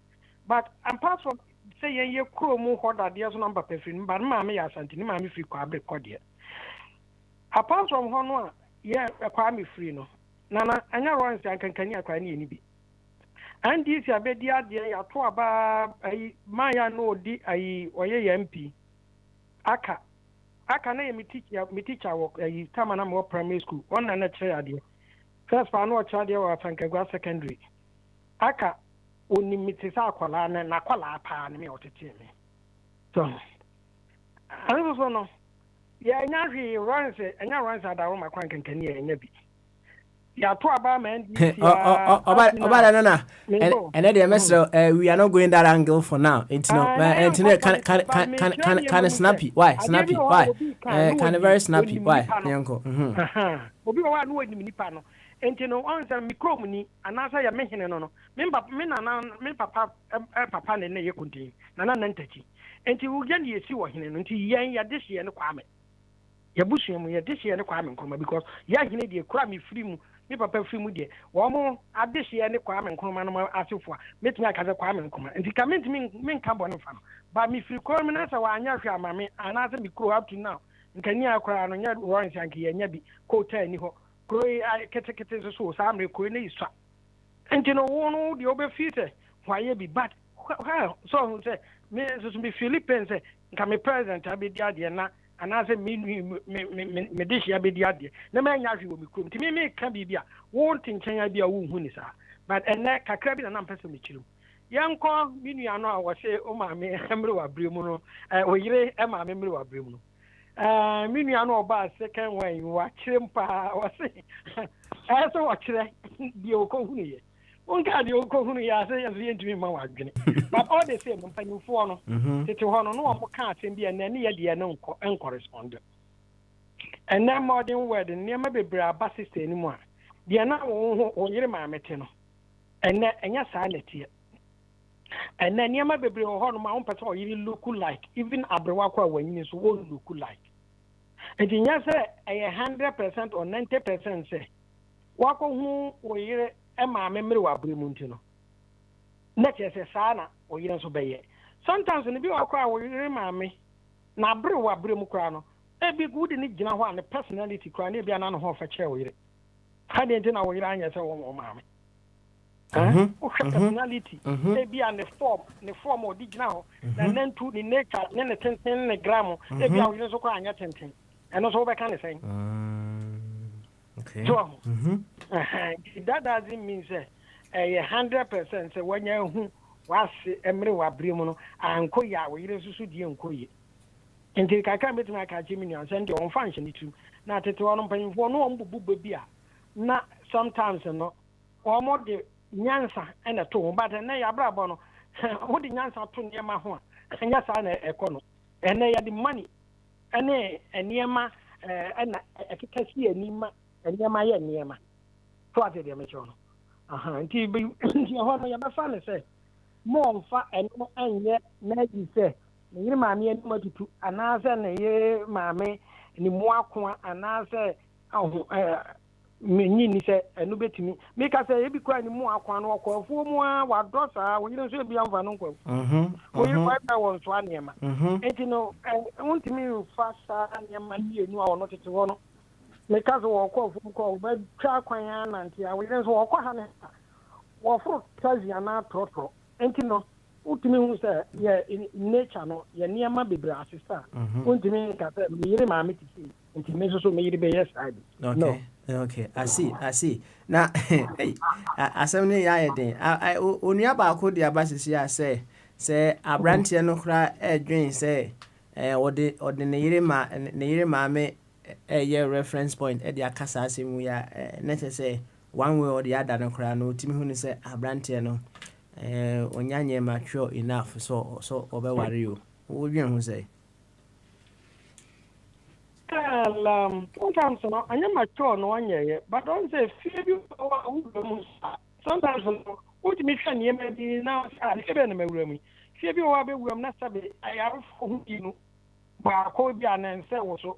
But I'm part of say you crow more hot ideas number perfume, but mammy as Anthony Mammy free Kwabe Cordia. Apart from Honor, yeah, a Kwame free no. Nana, and your runs I can you cry any be. And this ya be the idea to about a Maya no di a or MP. Aka na me teacher work time na more primary school one na chair there first for no chair there was Sankagwa secondary aka oni mitisa akwala na kwala pa na me otete me so anu so no ya nya hwe runs ada wo makwan kankani ya nya bi ya to aba man oba nana and then the mesro we are not going that angle for now can snappy why snappy why can very snappy why yanko obi wa no wani nipa no enti no onsa micro ni anasa ya mehene no me papa ne ye kontin na ntachi enti wo gya ne yesi wo hene no enti yan ya de hye ne kwame ya busu mu ya de hye ne kwame nkoma because ya hene de kura me free mu me papa free mu de wo mo adehye ne kwame nkoma no asefo metumi akaze kwame nkoma enti ka mentimi nka bɔ ne fa no ba me free kwame na sa wa anya hwe amame anasa me kro up to now nkani akora no nya runs anke ya nya bi kota ni ho kro kete so samre kro ne iswa enti no wo no de obefite hwaye bi but so say me so me Philippines nka me president abedi ade na anase me dish abedi ade na me nya hwe wo me krom ti me ka bibia wo ntinchen abia wo hu ni sa but ene kakra bi na person me chirum yanko minu ano a wo se o ma me emre wa bremu no o yire e ma me emre wa bremu no minu ano oba second one wa chirem pa wo se so wo chire bi o ko hu ni ye unka di oko hunu ya se ntimi ma wadwene but all the same mpanyufo no tete ho no no mo ka atem bi na ne ye de ne nko correspond and na modern word ne ma bebre aba sister ni mu a de na wo yire ma mete no enne enya saa netie enne ne ma bebre ho no ma wo pese o yire look like even abrewa kwa wanyini so wo look like and nya se 100% or 90% say wako hu wo yire Emma memory wa bremu ntino na chese sana o yire so beye sometimes ne bi wakwa wo yire maame na bre wa bremu kra no e bi good ni gina ho an personality kra na bia na no ho fa che wo yire ha de ntina wo yire anya se wo maame o personality e bi an form o di gina ho na nantu ni nature ne tenten ne gram e bi a wo yire so kra anya tenten eno so be kan ne sen okay so that doesn't mean say 100% say when you was emre wa bremu no anko ya wo yire susu die nko ye enti kaka betuma aka chimini an send on function itu na tete wono mpanyimfo no ombubu babi a na sometimes no omo de nyansa ena to but na ya brabo no wo de nyansa to niema ho a nya sa na ekono ena ya de money ene eniema ena ekekasi enima eniema ya eniema to ate de me chono nti bi nti ho no ya ba fa ne se mo mfa eno anye na yi se ne yiri maame ani matutu anase ne ye maame ni mu akoa anase aho menyi ni se enu betimi me ka se ebi kwa ni mu akoa no okofo mu a wadosa wo yiri so ebi amfa no nkwa wo yiri kwa ba won so anema enti no wontimi fa sa anema ni enu a wono tete wo no me ka so wo okofo ko ba twa kwan ananti a wo yiri so wo kwa ha ne wo fro tazi ana trotro enti no utimi hu se ye nature no ye niema bebre asista untimi ka se me yiri maame titi enti me so me yiri be yes side no okay I see na asem ne ya yeden onua ba ko dia ba sisi a se abrante no kra edwen se ode ne yiri maame ye reference point e dia kasa asemu ya na se one way or the other no kra no utimi hu ne se abrante no onyanye mature enough so obeware you wo dwen hu say sometimes no anya mature no anye but don't say fear you sometimes what me hwa ne ma bi na ebe na mawura mu fear bi wa be wuram na sabe ayarfo hu di no baako bi a ne nse wo so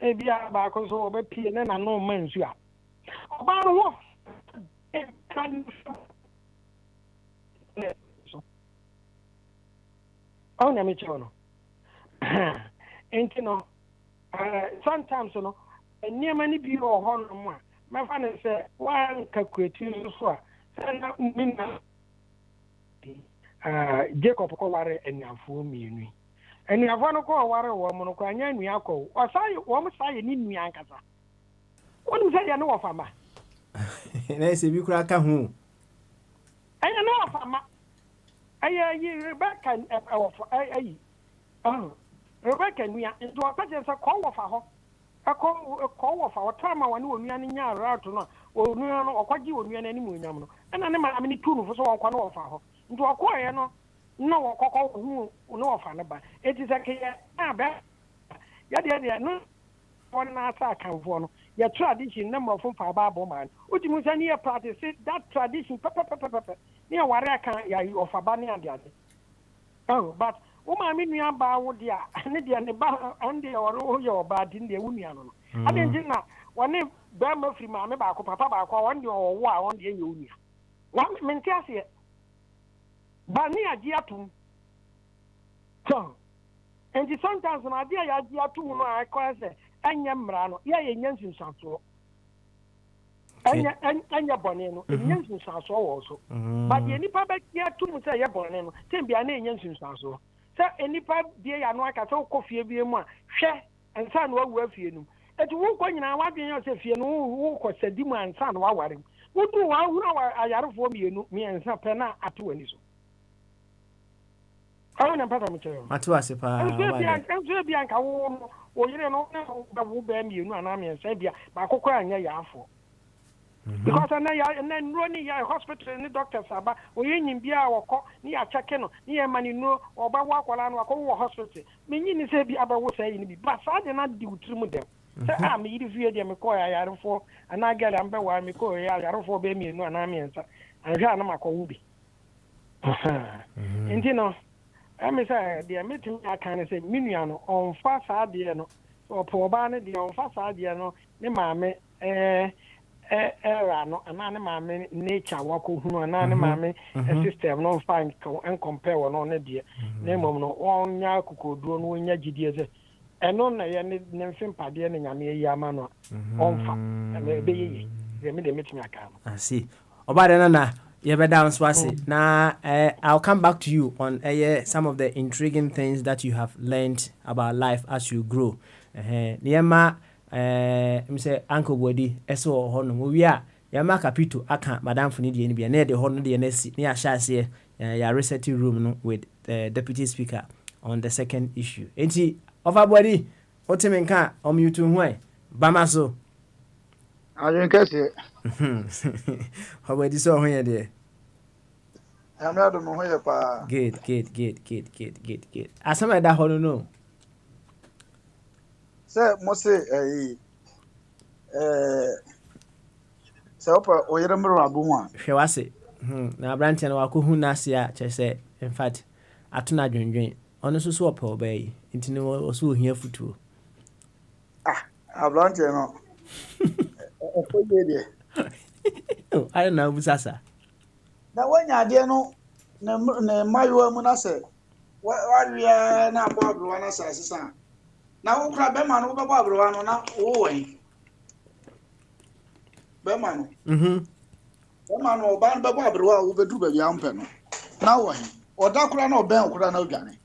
ebi a baako so obepie ne na no man nsu a ọba no wo oh na me chono enti no sometimes no nneɛma ni bi wɔ hɔ no a mɛfa ne sɛ wan calculate so a sɛ na minna Jacob kɔ ware anuafoɔ mmienu anuafoɔ no kɔ ware wɔ mu no kɔ anya nua kɔ ɔsae wɔn sae ne nua ankasa wɔn sɛ yɛ ne wɔ fama na ɛsɛ bi kura ka ho ɛyɛ ne wɔ fama ɛyɛ yi Rebecca ɛwɔ ɛyi Rebecca nua nti ɔkɔkyɛ sɛ kɔ wɔ fa hɔ ɛkɔ wɔ fa ɔtɔ ma wɔne wɔ nua no nya rato no onua no ɔkɔgye wɔ nua no anim onyam no ɛna ne maame ne tu no fo so wɔnkɔ ne wɔ fa hɔ nti ɔkɔɔyɛ no na wɔkɔkɔ hu ne wɔ fa no ba eti sɛ kɛyɛ abɛ yɛdeɛ no wɔn na asa akanfoɔ no yɛ tradition na mmɔfo mfa aba abɔ ma no wotumi sɛ ne yɛ practice that tradition pɛpɛpɛpɛpɛ ne yɛ ware aka yɛ ɔfaba ne adeade but wo maame nua baa wo deɛ ne deɛ ne ba ɔnde ɔre woyɛ ɔbaa de deɛ wo nua no no ade nti na wɔne bɛrima firi maame baako papa baako a wɔn deɛ ɔwɔ a wɔn deɛ yɛ wo nua wɔn mente aseɛ ba ne agye atom so nti sometimes na adeɛ a yɛagye atom no a ɛkɔɛ sɛ ɛnyɛ mmara no yɛyɛ nya nsunsuansoɔ ɛnyɛ bɔne no ɛnya nsunsuansoɔ wɔ so but deɛ nnipa bɛgye atom sɛ ɛyɛ bɔne no tem bia na ɛnya nsunsuansoɔ sɛ nnipa bie yɛ ano aka sɛ wokɔ fie bie mu a hwɛ ansa na wawu afie no mu ɛti wokɔ nyinaa wadwen yɛ sɛ fie no wokɔ sadi mu ansa na waware mu wodu wahunu ayarefoɔ mmiɛnsa pɛ na ato w'ani so ɔno na mpata mekyerɛ mato ase paa nso bia nka wo no oyere no na wo bɛɛ mmienu anaa mmiɛnsa bia baako kɔ anyɛ yɛafoɔ because na nnuro ne yɛ hospital ne doctors aba oyɛ nyim bia a wɔkɔ ne yɛakyɛke no ne yɛma ne nnuro ɔbɛwo akwaraa no akɔwɔ hospital menyi ne sɛ bi abɛwo saa yi no bi ba saa de no ade wo tiri mu dɛm sɛ meyere fie deɛ mekɔɔ ayarefoɔ anaa gɛle ambɛwaa mekɔɔ ayarefoɔ bɛɛ mmienu anaa mmiɛnsa anhwɛ a na makɔwo bi nti no ɛme sɛ deɛ metumi aka ne sɛ me nua no ɔmfa saa deɛ no ɔpɛ ɔbaa no deɛ ɔmfa saa deɛ no ne maame era no anaa ne maame nature wakɔhunu anaa ne maame system no mfa nkɔmpɛ wɔ no ne deɛ na mmom no wɔnya kokoduro no wɔnya gyidie sɛ ɛno na yɛ ne mfe mpadeɛ ne nyame ayi ama no a ɔmfa ɛbɛyɛ yi deɛ me deɛ metumi aka no asi ɔbaa deɛ no na yɛbɛda nso ase na I'll come back to you on some of the intriguing things that you have learned about life as you grow nneɛma say Uncle Body ɛsɛ wɔ hɔ no owie a yɛma kapito aka madamfo ne deɛ no bia na yɛde hɔ no deɛ no asi ne yɛahyɛ aseɛ yɛ resetting room no with the deputy speaker on the second issue enti ɔfa body woteme nka ɔmyutu ho ɛ bama so adwen kɛseɛ ɔbɛdi sɛ ɔho yɛ deɛ amrado mo ho yɛ paa good asɛm ɛda hɔ no sɛ mo se sɛ wopɛ oyere mmere abo mu a hwɛ wase na aberanteɛ no wakɔhu no ase a kyerɛ sɛ infact ato no adwendwen ɔno nso so ɔpɛ ɔbaa yi nti no ɔso ɔhia futuo aberanteɛ no ɔkɔ yie deɛ ayɛ na wobusa sa na wanya adeɛ no ne mmayewa mu na sɛ wareɛ na abɔ aberewa no asase sa na wokora bɛma no wobɛbɔ aberewa no na wowɔ yi bɛma no bɛma no ɔbaa no bɛbɔ aberewa a wobɛduru baabi a wompɛ no na wɔ yi ɔda kora na ɔbɛn kora na odwane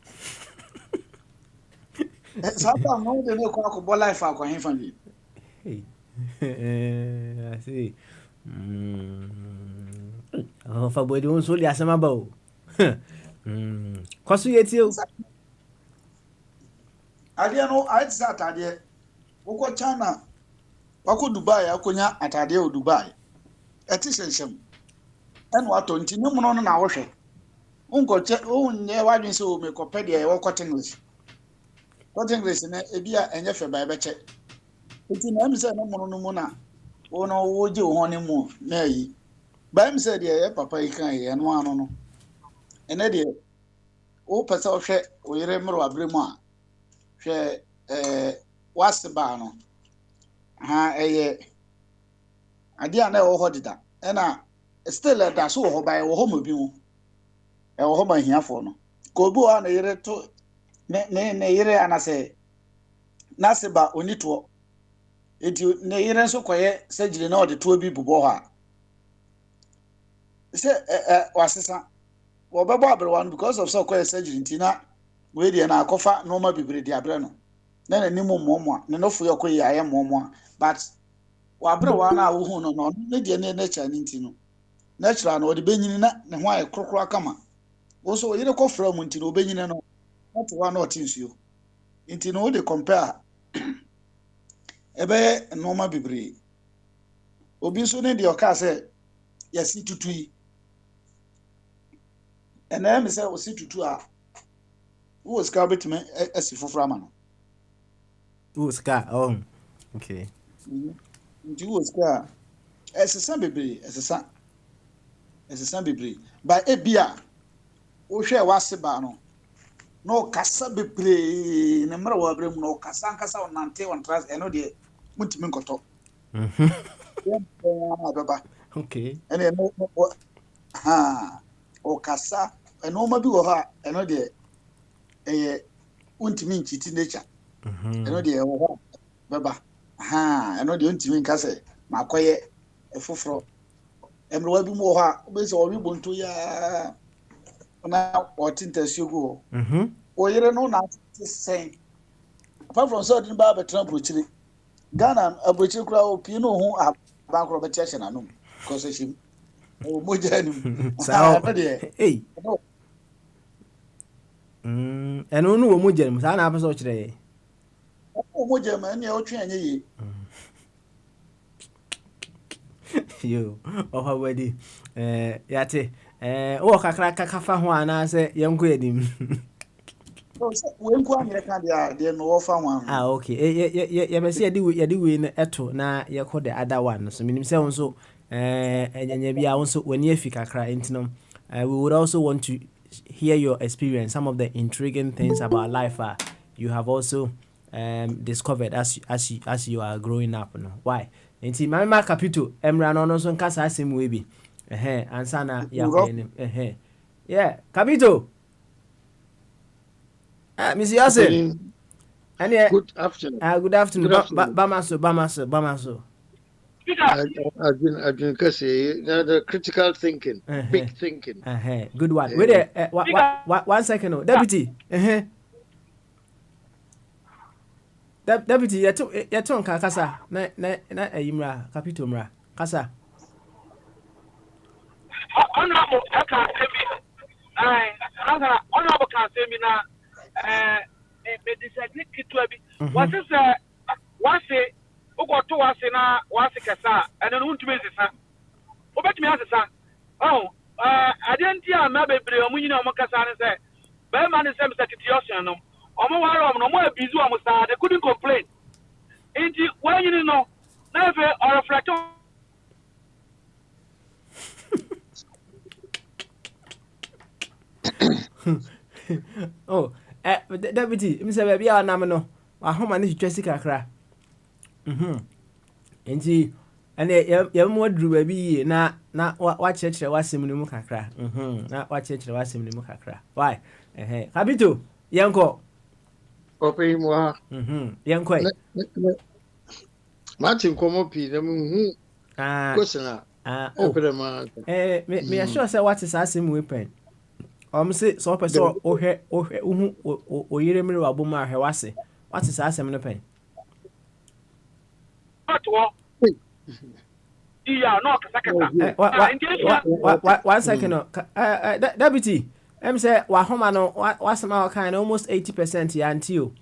saa ta no wode ne kɔ akɔbɔ life akɔhefa bi I see. Fa bodi won so li asema ba o. Kwaso yeti o. Ade no aitsa atade. Wokɔ China, wakɔ Dubai akonya atade o Dubai. Eti hyenhyem. Ɛno ato nti ne mu no na wohwɛ. Unkɔche unnye wadwen sɛ o mekɔpɛ de wɔkɔ English. Wɔkɔ English na ebi a enye fɛ ba ɛbɛkyɛ. Eti na emse no mu no mu na wono woje wo hone mu na yi ba emse de ye papa yi kan ye no ano no ene de wo pese wo hwe wo yere mro abremu a hwɛ wasiba no ha ɛyɛ ade a na ɛwɔ hɔ deda ɛna still ɛda so wɔ hɔ ban wɔ hɔ ma bi mu ɛwɔ hɔ ma hiafoɔ no ka obi wɔ a na yere to ne yere anasɛ n'aseba onitoɔ eti ne yere nso kɔyɛ surgery na ɔde toɔ bi bobɔ hɔ a sɛ wasesa wɔbɛbɔ aberewa no because of sɛ ɔkɔyɛ surgery nti na wei deɛ na akɔfa nneɛma bebree de abrɛ no na n'anim mmoamoa ne nofo yɛ kɔyɛ ayɛ mmoamoa but waberewa no a wohu no no ne deɛ ne nature ne nti no natural no ɔde bɛnyini na ne ho ayɛ korokoro akama wo so yere kɔfra mu nti no ɔbɛnyini no na to hɔ na ɔte nsuo nti no wode compare ɛbɛyɛ nneɛma bebree obi nso ne deɛ ɔkaa sɛ yɛsi tutu yi ɛnna ɛmi sɛ ɔsi tutu a wowɔ sika wobɛtumi asi foforɔ ama no wowɔ sika okay nti wowɔ sika a ɛsesa bebree ɛsesa bebree ba ebi a wohwɛ wase ba no na ɔkasa bebree ne mmerɛ wɔ abrɛ mu na ɔkasa nkasa ɔnante ɔntra ɛno deɛ montumi nkɔtɔ bɛba okay ɛne ɛno ɔkasa ɛnɔɔma bi wɔ hɔ a ɛno deɛ ɛyɛ wontumi nkyiti nature ɛno deɛ ɛwɔ hɔ bɛba ɛno deɛ wontumi nka sɛ makɔyɛ ɛfoforɔ mmerewa bi mu wɔ hɔ a wobɛsɛ ɔwe bonto yaa na ɔte ntasuo gu hɔ ɔyere no na ate sɛn apart from sɛ ɔde no baa bɛtena aburokyire Ghana aburokyire koraa ɔpii no ho aban korɔ bɛte ahyɛ n'anom because ɛhyɛ mu mogya anim ɛno deɛ ɛno no wɔ mogya mu saa na apɛ sɛ ɔkyerɛ yɛ mogya mu ɛneɛ ɔtwe anyɛ yie yo ɔhɔ wadi yɛate wowɔ kakra kakafa ho anaasɛ yɛnkɔ yɛnim wenku anyereka deɛ no wɔfa ho okay yɛbɛsɛ yɛde wei no ɛto na yɛkɔ the other one so menim sɛ wo nso ɛnyanya bia wo nso w'ani afi kakra nti no we would also want to hear your experience, some of the intriguing things about life you have also discovered as you are growing up. No? Why? Nti mama capito emra no so nka sa asem we bi ansa na ya kwenim yeah capito Miss Yasser good afternoon good afternoon bamaso I've been the critical thinking, big thinking. Good one. Wait there. 1 second. Deputy. Deputy, you kasa. Na imra capito mra. Kasa. Honorable can say me. Honorable can say me na. Me disagree kitwa bi. What is what say? Ugo to wase na wase kasa ene no ntumi sesa obetumi asesa adenti a ma bebre omunyi na omo kasa ne se be ma ne se secretary no omo ware omo no mo abizu omo sa they couldn't complain enti wanyini no na fe or reflect Deputy me se be bia na me no ahoma ne twetwesi kakra nti ene yɛmo aduru baabi yie na wakyerɛkyerɛ wasɛm no mu kakra na wakyerɛkyerɛ wasɛm no mu kakra why capito yɛnkɔ ope mu ha yɛnkɔ Martin komo pi na mu question me sure sɛ wate saa asɛm we pen se so pɛ sɛ ohwɛ uhu oyere mmere wabom ahwɛ wase wate saa asɛm no pen one second. Deputy, say wahoma no wasama kind almost 80% ya antio.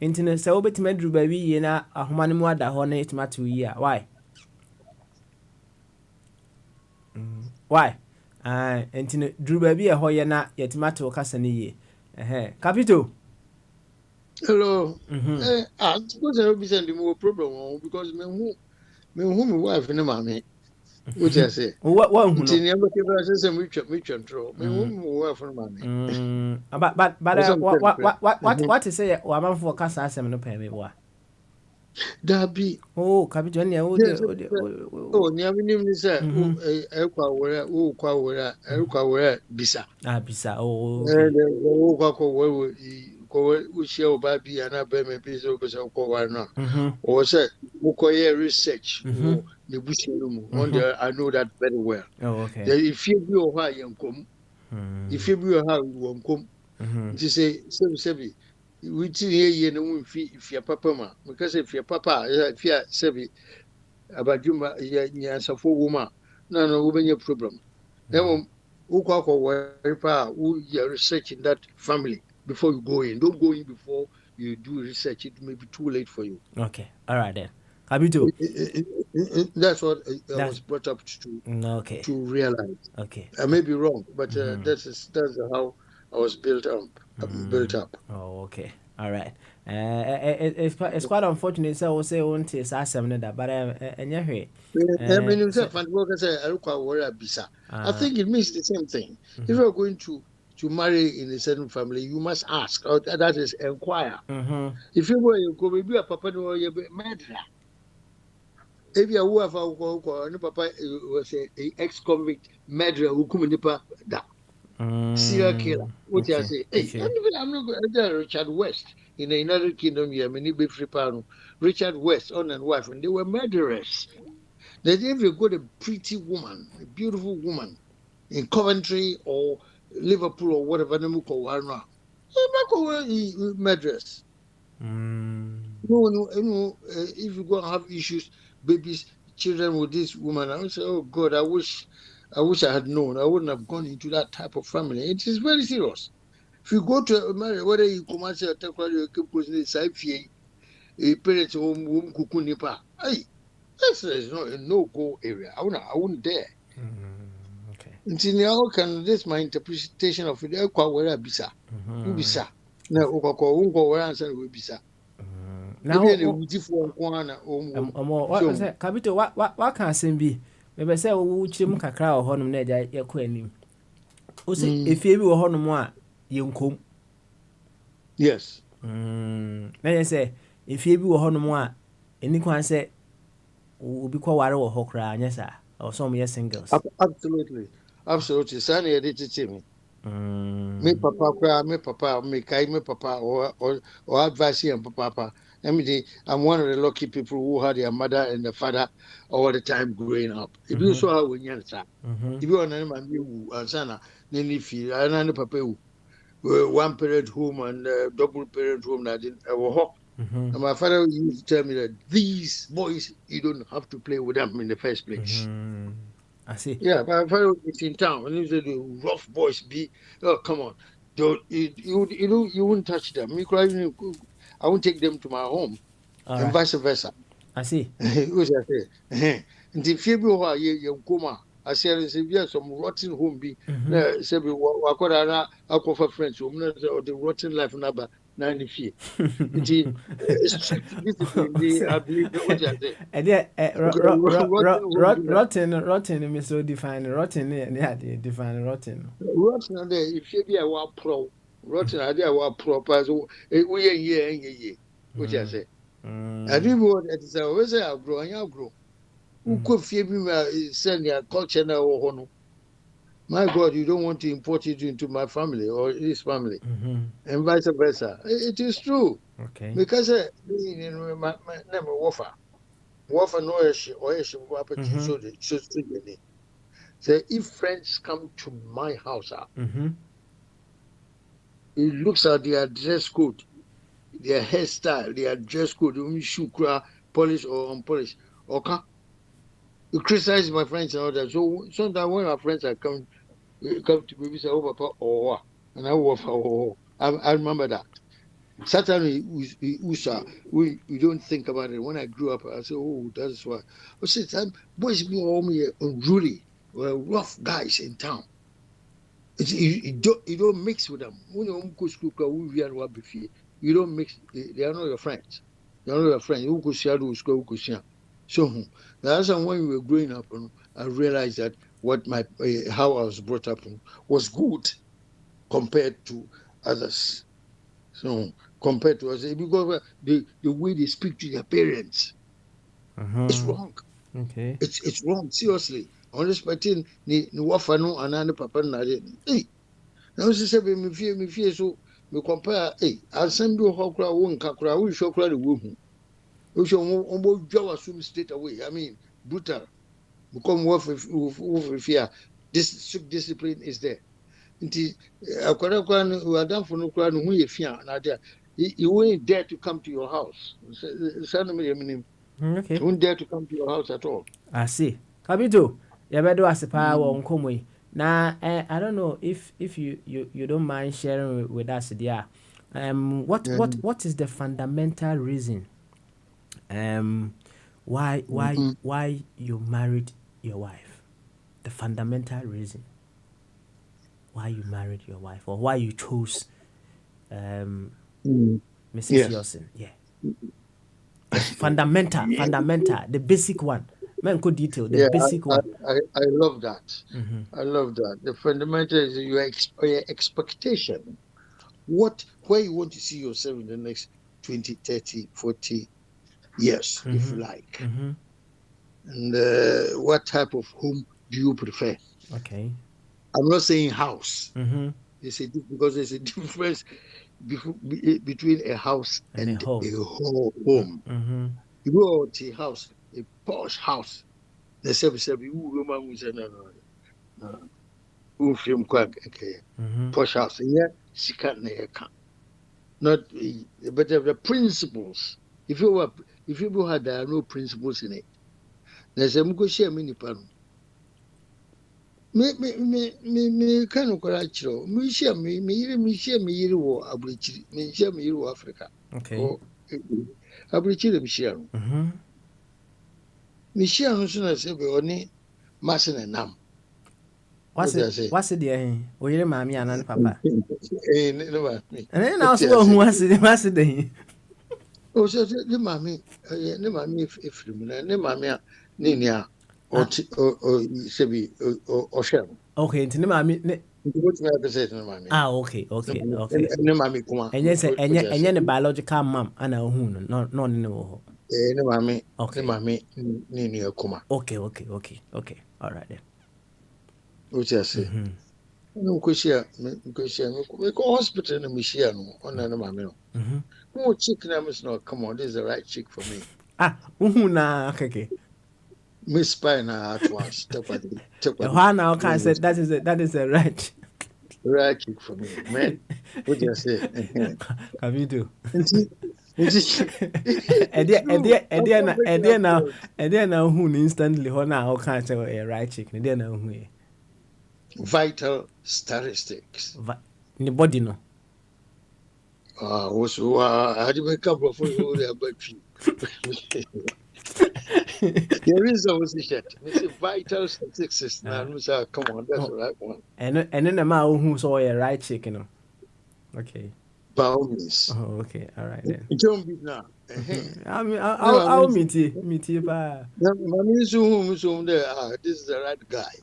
Intine se obetime dru ba wi na ahoma no mu ada ho na itima to yi a why? Why? Intine dru ba bi e ho ye na yetima to kasa ne yi. Capito. Hello. Suppose I be sending more problem because me who me wife and mommy. What I say? What one who It's in your say which control. Me who from money. What is say one for Casa Assembly no pay me wa. That be. Oh, Captain, Yes. Oh, never knew me say, oh, Equa, Bisa. Ah, Bisa. Oh, okay. And we share baby and I bear me piece of Kowana. Or say, Mukoye research or the Bushirum. I know that very well. Oh, okay. If you be a high and come, if you be a high, you won't come. To say, Sebi, we see no fee if your papa, ma, because if your papa, if you Sebi, about you, yes, a full woman, no, woman, your problem. Then, who you research in that family before you go in. Don't go in before you do research. It may be too late for you. Okay, all right then. Kabito. That's what I was brought up to realize. Okay. I may be wrong, but that's how I was built up. Oh, okay. All right. It's quite unfortunate. So we'll say won't say that, but I think it means the same thing. If you're going to marry in a certain family, you must ask. Or that is inquire. If you go, maybe a papa or you murderer. If you are who papa was a ex-convict murderer who come in serial killer. What I say? Hey, I'm not going to Richard West in the United Kingdom. Yeah, many be free panel. Richard West, on and wife, and they were murderers. That if you got a pretty woman, a beautiful woman in Coventry or Liverpool or whatever, you're not going to murderers. No, if you go and have issues, babies, children with this woman, I would say, oh God, I wish I had known. I wouldn't have gone into that type of family. It is very serious. If you go to marry, whether you come and say, a parents home kukunipa, hey, that's a no-go area. I wouldn't dare. Okay. This is my interpretation of it. Bisa. Na ukoko where answer will bisa. Now, Kabito, what can I be? Maybe say, oh, chim kakra or honum ned, your queen. If you were honum, you come. Yes. Then I say, if you were honum, any one say, will be quite or hokra, yes, sir, or some year singles. Absolutely. Sunny edited to me. Me papa, me papa, or advice and papa. I'm one of the lucky people who had their mother and the father all the time growing up. If you saw how when you're if you want to you and sana, then if you and papa, one parent home and double parent home, I didn't and my father used to tell me that these boys, you don't have to play with them in the first place. I see. Yeah, my father is in town, and he said the rough boys be. Oh, come on, you wouldn't touch them. I won't take them to my home, and vice versa. I see. Which I say, and if you go you coma, I said, yes, some rotten home be. Say, I got for friends home, or the rotten life number 90 feet. Strict discipline, I believe what I say. And rotten, Miss so define rotten, yeah, define rotten. Rotten, if you be a war pro, rotten idea, war pro, we are here, which I say. I do what it is always I'll grow. Who could fear me send your culture now or honor? My God, you don't want to import it into my family or his family, and vice versa. It is true. Okay. Because my name is Wafa no issue or issue so if friends come to my house, it looks at their dress code, their hairstyle, their dress code, shoe polish or unpolished. Okay. You criticize my friends and all that. So sometimes when our friends are come to me, we say, oh, papa, oh, and I walk, oh, I remember that. Certainly, we don't think about it. When I grew up, I said, oh, that's why. But sometimes boys be all me unruly, rough guys in town. You don't mix with them. When you go to school, you don't mix. They are not your friends. They are not your friends. You go to school, so that's when we were growing up. I realized that what how I was brought up was good compared to others. So compared to us, because the way they speak to their parents, it's wrong. Okay. It's wrong. Seriously. On this party, ni wafano anani papa na hey. Now she said me fear so me compare hey. I'll send you hokra won kakra we show kra the woman. We show on jaw assume straight away. I mean brutal. Become with fear. This strict discipline is there. Nti akwara kwa no adamfo no kwa no hu ye fia na there. You won't dare to come to your house. Okay. You won't dare to come to your house at all. I see. Kabito, you better ask on Komwe. Now, I don't know if you don't mind sharing with us there. What is the fundamental reason why you married your wife? The fundamental reason why you married your wife or why you chose Mrs. Yes. Yosin. Yeah. Fundamental, the basic one. Man, could detail the basic one. I love that. I love that. The fundamental is your expectation. Where you want to see yourself in the next 20, 30, 40 years, if you like. And what type of home do you prefer? Okay. I'm not saying house. Because there's a difference between a house and a home. You go to a house, a posh house. They say, posh house. Yeah, she can't. Not, but the principles. If you had there are no principles in it, there's a mugo share mini pano. Me kind of correctro. Me share me wo abrichi. Me share me wo Africa. Okay. Abrichi me share. Me share no so na say be oni masin enam. What's it there? O yere mami anan papa. No mami. And now so who what's it there? O so the mami efrim na ne mami a ne nia o sebi o share. Okay, nti ne mami ne okay. Ne mami kuma. Enye ne biological mom ana hu no ne wo. Ne mami. Okay. Ne mami ne nia kuma. Okay. All right then. What you say? No question. Me go hospital na me share no. Ona ne mami no. No chick na me no. Come on, this is the right chick for me. Na okay. Me spy na at once. Now can say that is a right chick for me, man. What you say? Can you do? Now who instantly now can't say a right chick. Vital statistics. The body no. Also, I had to make a couple of photos about you. There is always a shit. It's a vital statistics. Now, come on, that's the right one. And then the man who saw a right chick, you know. Okay. Boundaries. Oh, okay. All right then. It don't be now. I'll meet you. This is the right guy.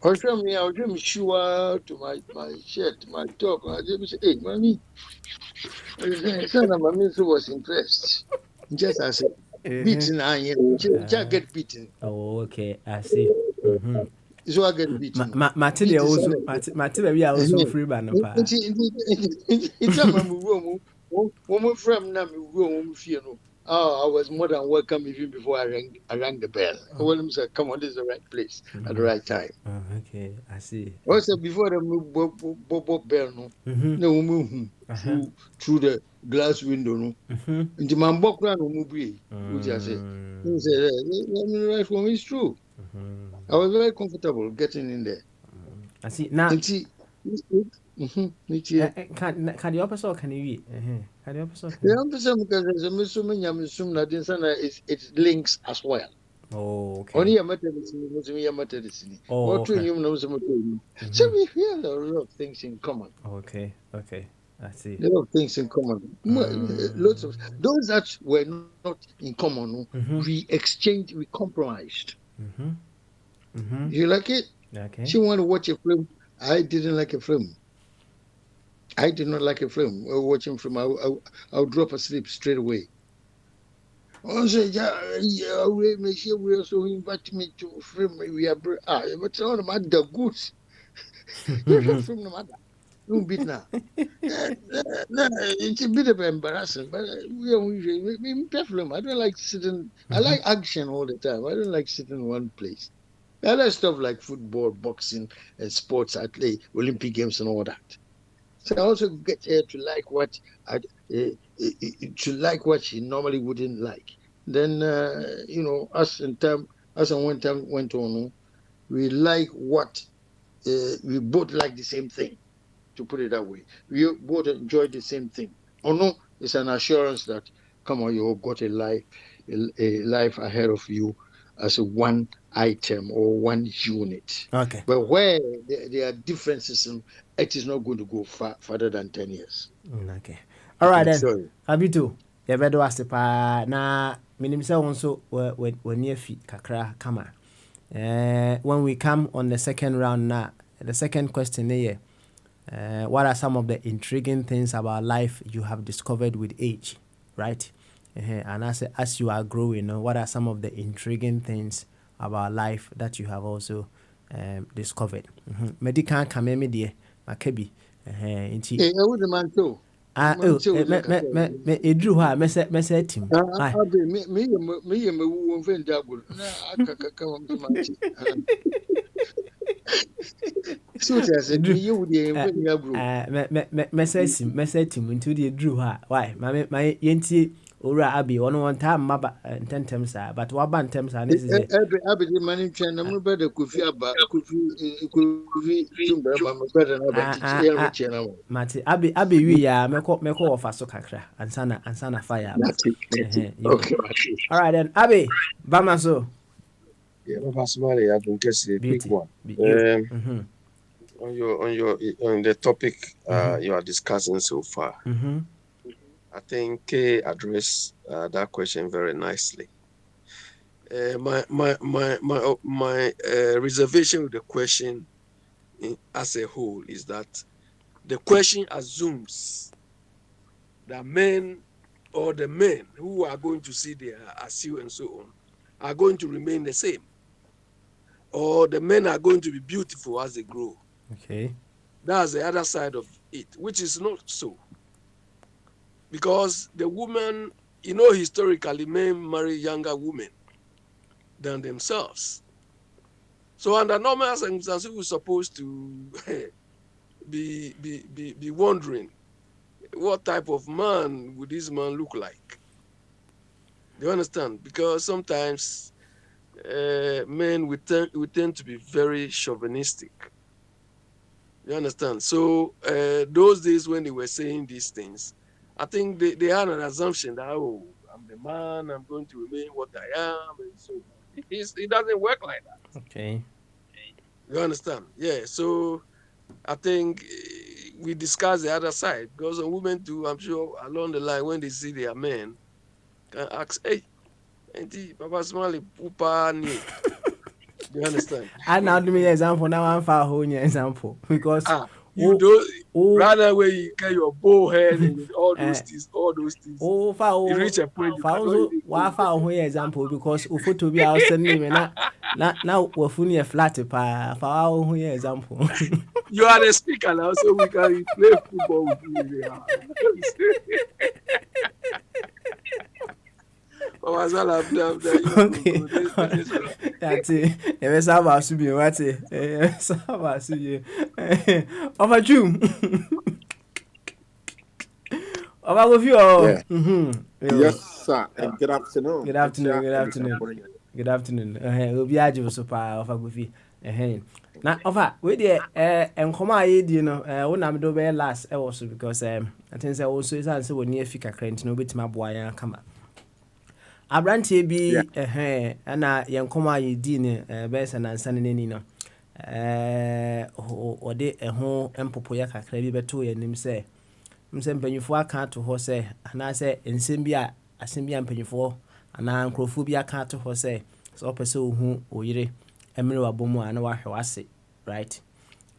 I'll show me sure to my shirt, my top. I just say, hey, mommy. Son of mommy was impressed. Just as beaten, just get beaten. Oh, okay. I see. So I get beaten. Matilda also free banner. It's a woman from Namu. Oh, I was more than welcome even before I rang the bell. William said, come on, this is the right place at the right time. Okay, I see. Also, before the bell, through the glass window, no. And the man walked around which I said, right for me, it's true. I was very comfortable getting in there. I see. Now, can the opposite can you eat? The opposite it links as well. Oh, okay. Only a matter so we have a lot of things in common. Okay. I see. A lot of things in common. Lots of those that were not in common, we exchanged, we compromised. You like it? Okay. She wanted to watch a film. I didn't like a film. I did not like a film. Watching film, I'll drop asleep straight away. Also, yeah, we also invite me to film. We are but all the matter goods. You should film no matter. Don't beat now. It's a bit of embarrassing, but we film. I don't like sitting. I like action all the time. I don't like sitting in one place. I like stuff like football, boxing, and sports, Olympic games, and all that. So I also get her to like what she normally wouldn't like. Then as and when time went on, we like what we both like the same thing. To put it that way, we both enjoy the same thing. Or no, it's an assurance that come on, you have got a life ahead of you as a one item or one unit. Okay. But where there are differences, it is not going to go further than 10 years. Okay. All right then. Sorry. Habitu. Yebedo asepa na minim se won so when near feet kakra kama. When we come on the second round now, the second question here. What are some of the intriguing things about life you have discovered with age, right? And as you are growing, what are some of the intriguing things about life that you have also discovered? Medical kameme die makebi. Inti. I would man too. Me edru ha mese team. Me won fen dabul. Na akaka won to so just you would message him into the drew her. Why? My yenti ora abi one time maba tentem sa but waba tentem sa this is abi the money chain na mo brother kofi aba kofi tumba ma brother na ba teach ya chain na mate abi wi ya meko ofa so kakra ansana fire. Okay. All right then abi bama so yeah, Pasmali, I've been guessing a big one. On the topic you are discussing so far, I think Kay addressed that question very nicely. My reservation with the question as a whole is that the question assumes that men or the men who are going to see their asile and so on are going to remain the same, or the men are going to be beautiful as they grow. Okay. That's the other side of it, which is not so. Because the woman, historically, men marry younger women than themselves. So under normal circumstances, we're supposed to be wondering, what type of man would this man look like? Do you understand? Because sometimes men we tend to be very chauvinistic. You understand? So those days when they were saying these things, I think they had an assumption that, oh, I'm the man, I'm going to remain what I am, and so it doesn't work like that. Okay. You understand? Yeah. So I think we discuss the other side, because women too, I'm sure along the line when they see their men, can ask, hey, auntie, Papa Smiley, Pupa ni. Do you understand? I now do me example. Now I'm for whole example because rather when you get your bow head and all those things. Oh, for you reach a point. Why for whole example because ufo to be out sending me now we're funny a flat pa for our whole example. You are the speaker now, so we can play football with you. Okay. That's it. Never saw about to be what it. Saw about to you. Over June. Over with you. Yes, sir. And good afternoon. Good afternoon. Good afternoon. We'll be at you so far. Over with you. Now, over with the and come I when I'm doing last also because I think I also is answer when near Fika Crent, no bit my boy come up. Abrantie bi ana yenkoma yedi ne besa na nsa ne no ode ho empopo ya kakra bi beto ya nim se msɛ mpanyinfoɔ aka ato hɔ sɛ anaasɛ nsɛm bi a asɛm bi a mpanyinfoɔ anaa nkurɔfoɔ bi aka ato hɔ sɛ ɔpɛ sɛ ohu oyere mmerɛ wabɔ mu a na wahwɛ wase right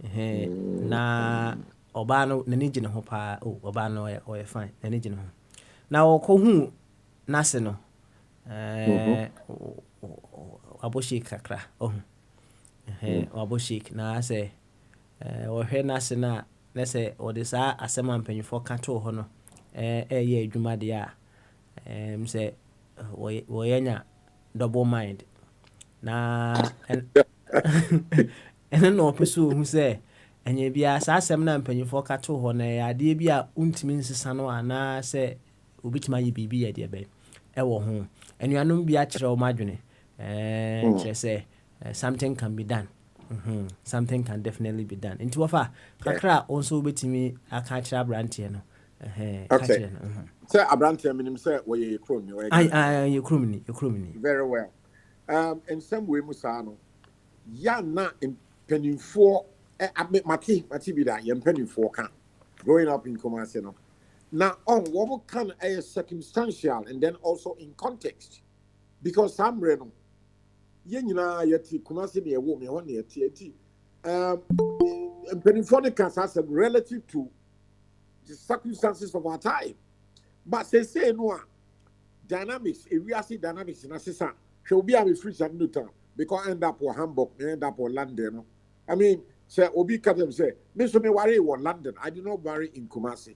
na ɔbaa no n'ani gye ne ho paa ɔbaa no ɔyɛ fine n'ani gye ne ho na ɔkɔhu n'ase no wabɔ shake kakra wabɔ shake na sɛ ɔhwɛ n'ase no a na sɛ ɔde saa asɛm a mpanyinfoɔ ka too hɔ no ɛyɛ adwuma deɛ a sɛ wɔyɛ nya double mind na ɛno na ɔpɛ sɛ ɔhu sɛ ɛnyɛ biara saa asɛm no a mpanyinfoɔ ka too hɔ no ɛyɛ adeɛ bi a wontumi nsesa no anaa sɛ obɛtumi ayɛ biribi yɛ deɛ bɛn ɛwɔ ho anuanom bi akyerɛ wɔn adwene kyerɛ sɛ something can be done. Something can definitely be done. Nti wafa kakra also wobɛtumi aka akyerɛ aberanteɛ no okay. Sɛ aberanteɛ menim sɛ wɔyɛ yɛkurom ni yɛkurom ni very well. Nsɛm wei mu saa no ya na mpanimfoɔ mate bi da yɛ mpanimfoɔ ka growing up in Kumasi no na wɔn ka no ɛyɛ circumstantial and then also in context because some mmerɛ no yɛn nyinaa yɛte Kumasi ne yɛwɔ mu yɛhɔ ne yɛte mpanimfoɔ no ka saa asɛm relative to the circumstances of our time but say no a dynamics ewiase dynamics na sesa hwɛ obi a mefiri sam no town because end up or Hamburg end up or London no I mean say obi ka them say me so me worry in London I did not worry in Kumasi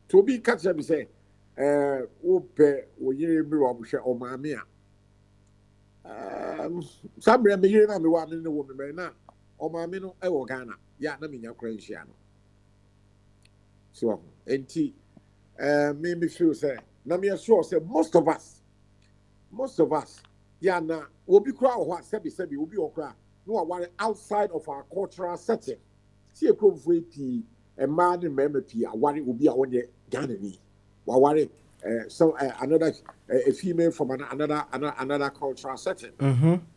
to obi ka them say wo pe wo yere mi wo hwɛ o maame a samre me yere na me wa me no wo me na o maame no e wo Ghana ya na me nya kora nhia no so enti me feel say na me sure say most of us yeah na obi kura wo sebi obi okra no aware outside of our cultural setting see ekromfo epi e ma ne mema pi aware obi a wonye Ghana ni waware so another a female from another cultural setting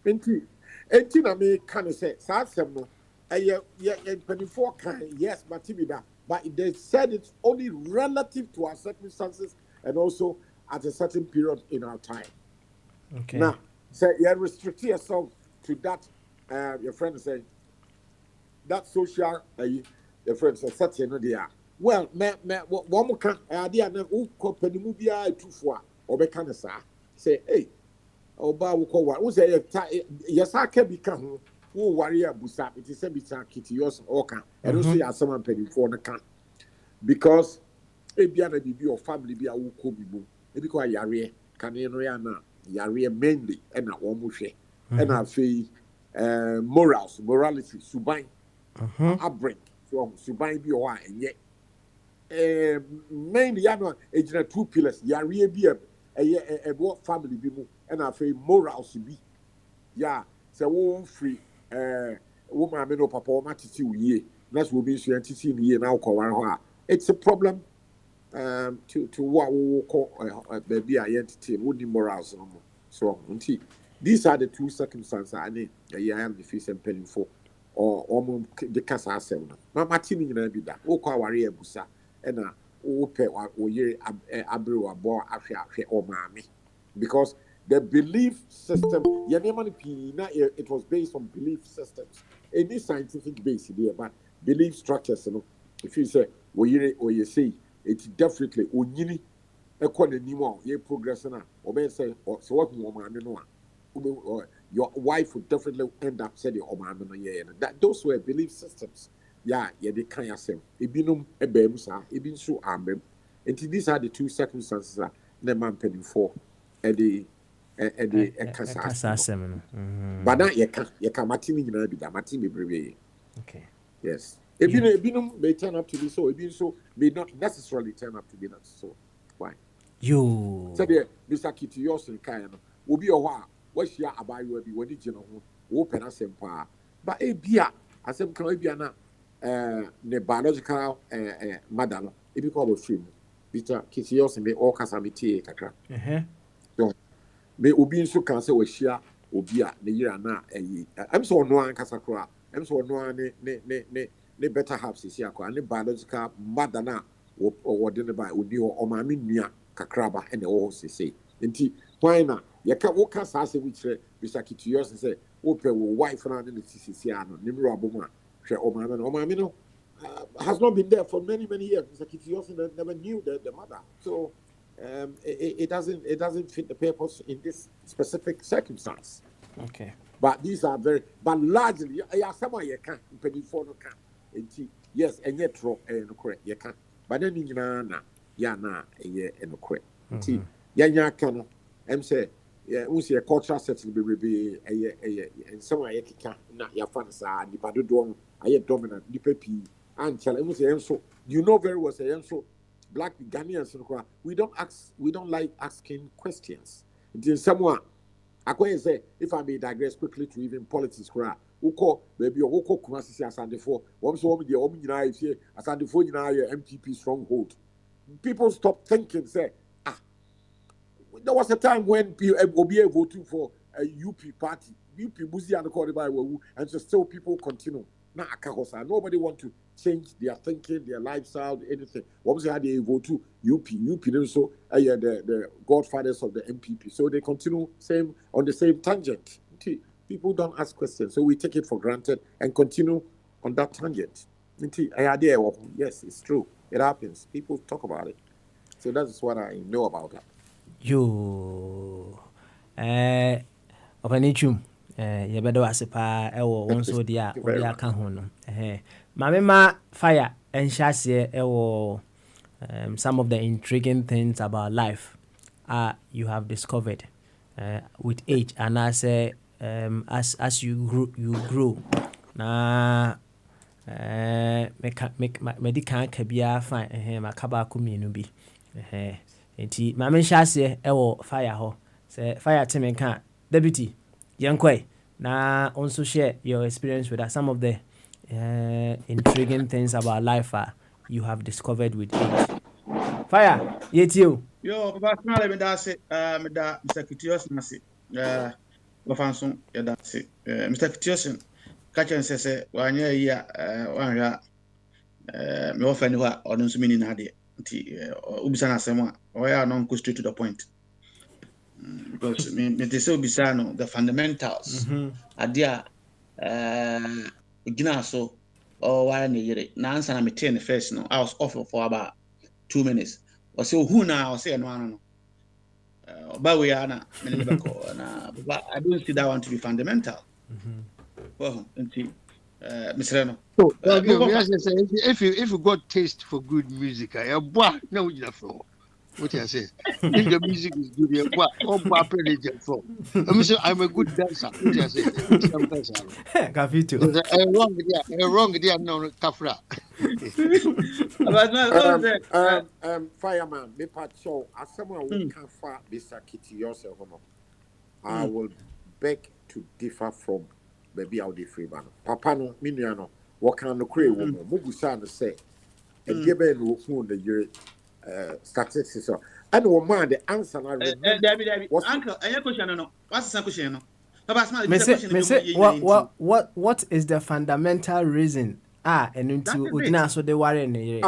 enti na me can say sa asem no ye 24 kan yes matibida but they said it's only relative to our circumstances and also at a certain period in our time. Okay. Now, say you restrict yourself to that. Your friend is saying that social. Your friend says certain idea. Well, one more can idea na who company movie too far or be can say hey, oba wo ko wa. Who say yes I can become who worry abusa. It is a bit kitty yours or can. And also you have someone paying for the can because ebia na bibi or family bi a wo ko bibu. Ebi ko yare kan no ya na yare mainly and na wo mo hwe and afei morality suban upbring so suban bi o a enye mainly ya no ejina two pillars yare bi e family bi mu and afei morals bi ya se wo free wo ma me no papa o matiti uye na so obi nso antiti ni ye na wo kware ho a it's a problem to what we call baby identity, would morals no more. So these are the two circumstances I need I am the face and penning for or the casa selna. Martin in be that. O Kawari Busa and o pe or ye abru abo afia or mammy. Because the belief system, it was based on belief systems. Any scientific base here, but belief structures, you know, if you say or you say it's definitely onyini economy ye progress na obey say so what your wife would definitely end up saying that those were belief systems yeah they can yourself ebinum ebem sa ebin so amem and these are the two circumstances that the man penning for the kasa but now you can matini nyina bi da matini bebrebe okay yes Ebinum may turn up to be so, Ebin so may not necessarily turn up to be that so. Why? You said Mr. Kitty Yosin Kayano will be a while. What she about you will be when you know open as empire. But a beer as some Caribbean the biological madam, if you call a film, Mr. Kitty Yosin may all casamity kakra. So may Ubin so can say was share Ubia the year na I'm so no one casacra. I'm so no ne better half is here, and the biological mother now or dinner by Uni or Mammy Nia Kakraba and the old say. Inti, why not? You can't walk us as a witch, Mr. Kitios and say, Open wife and the Ticiano, Nimra Boma, share Omamino. Has not been there for many years. Mr. Kitios never knew the mother. So it doesn't fit the purpose in this specific circumstance. Okay. But these are but largely, someone you can't, penny for no can. Yes, and yet, no correct, you can't. But then, na, no correct. Ya can, say, we see a cultural setting be and somewhere you can't, not your fans are, the Padudon, I dominant, the pepi, and tell him, so you know very well, say, so black Ghanaians, we don't like asking questions. It is someone. I say, if I may digress quickly to even politics, Uko, maybe Uko Kumasi Asande for, once over the Omina here, Asande for MPP stronghold. People stop thinking, say, there was a time when OBA voting for a UP party, UP Buzi and the Cordoba, and so still people continue. Now, nobody want to change their thinking, their lifestyle, anything. Obviously, how they vote to UP also the godfathers of the MPP. So they continue on the same tangent. People don't ask questions, so we take it for granted and continue on that tangent. Yes, it's true. It happens. People talk about it. So that's what I know about that. Opanichum. Yɛbɛdɔ ase paa ɛwɔ wɔn nso de a wɔde aka ho no maame ma fire ɛnhyɛ aseɛ ɛwɔ some of the intriguing things about life you have discovered with age and as you grow na medi kan ka biara fine maka baako mmienu bi nti maame nhyɛ aseɛ ɛwɔ fire hɔ sɛ fire te me ka deputy Yankwe, now also share your experience with us. Some of the intriguing things about life you have discovered with age. Fire, yet you. Yo, Papa, me da se, me da Mr. Kitios nasi. Wafanson, ya da se. Mr. Kitios, kacha nsese, wanya iya, wanya, me offer ni wa, odonsu mini nade. Ubisa na semwa, waya non go straight to the point. Because me say obisa the fundamentals are there gina so or why na yere na answer na me ten first no I was off for about 2 minutes or so who now say no but we are na me but I don't see that one to be fundamental. Well until Mr. No if you got taste for good music I no you know what I say. If the music is good, I'm a good dancer. What I say. Wrong idea, no kafra. Fireman, me part show as someone who can far Mr. Kitty yourself. I will beg to differ from baby out the free man. Papa no, miniano, what can the crave woman? Mugusan say, and give a who the year. Statistics and man the answer I remember uncle any question no what's the question no what is the fundamental reason and into udina so they worry in the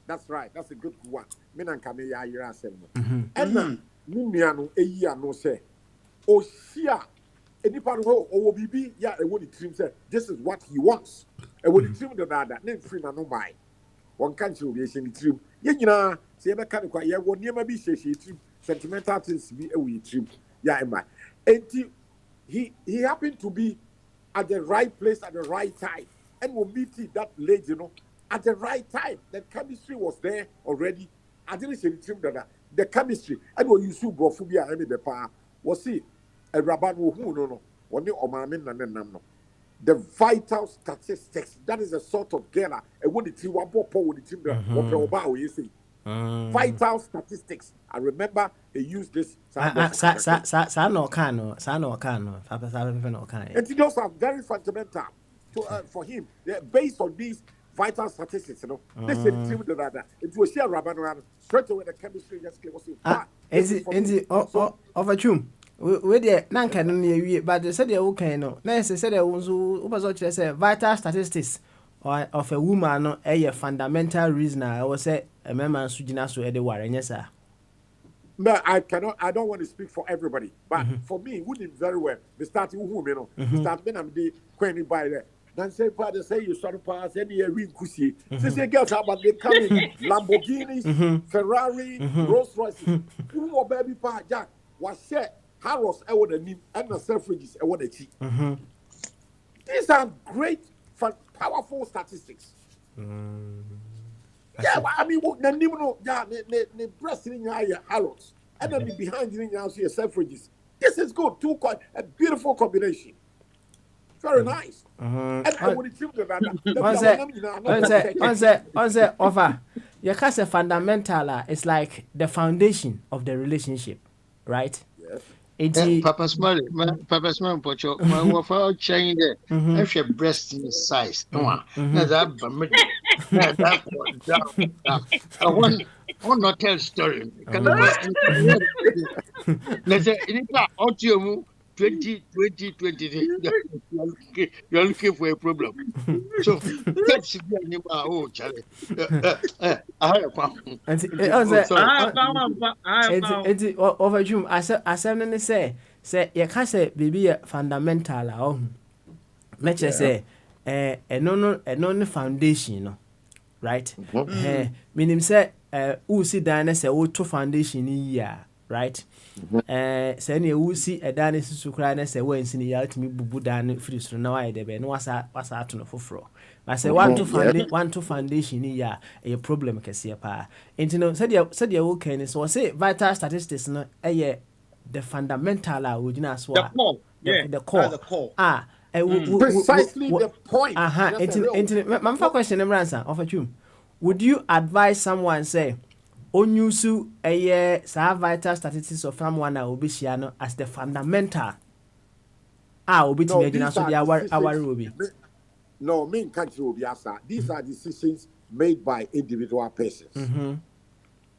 that's right, that's a good one. Me nan ka me ya yira asem no and me nua no eyi ano say o hia enipa no o bibi ya e woni trim say this is what he wants e woni trim the dada na free na no buy one can't you be a trim. Yena, say, I can't quite yet. One never be say trim, sentimental things be a wee trim. Yeah, am I? And he happened to be at the right place at the right time, and we'll meet that lady, at the right time. The chemistry was there already. I didn't say trim that the chemistry, and when you see Brofubia, I mean the power was see a rabban who no, one or my men and no. The vital statistics, that is a sort of girl. And what the team with the team you see. Vital statistics. I remember they used this. And those are very fundamental for him. Based on these vital statistics, they said team it was share Rabban around straight away the chemistry just came. Is it of a chum? We there nanka no ye but they said they okay no na say there was say vital statistics of a woman no a fundamental reason I was say a member sujina so edeware yes sir. No, I don't want to speak for everybody, but for me, who did very well. We started with whom, you know, start when I'm the queen by there. Then say, father, say you sort of pass any ring kusi. Say, girls, but they come in Lamborghinis, Ferrari, Rolls Royce. Who more baby pa Jack was said, Harros, I would name, and the suffrages, I would achieve. These are great, powerful statistics. Yeah, I mean, the new the breast in your Harrods, and then behind you now see suffrages. This is good. A beautiful combination. Very nice. And I would assume that. On offer. Your case fundamental. It's like the foundation of the relationship, right? Yes. Papa Smart, Pocho, my wife out chain there. If your breast in size, no, that I want not tell story. Can I say, in audio 20, you're looking for a problem. So that's oh, Charlie. I have a problem. Overdue. I said, say, you can't say, baby, fundamental. Oh, let's just say, a non foundation, right? Meaning, say, who see Diana say, oh, two foundation here, right? Say, who see a Danis to cry and say, when see the ultimate bubu dan free, so now I debe, no was out to no fro. I say, one two foundation here, a problem can see a pa. And you know, said you okay, so say vital statistics, no, the fundamental, would you know, the core. Precisely the point. My question, answer of you. Would you advise someone say, Onyusu a vital statistics of someone will be shiano as the fundamental? Will be to me, so our ruby. No, me can't you be asked. These are decisions made by individual persons.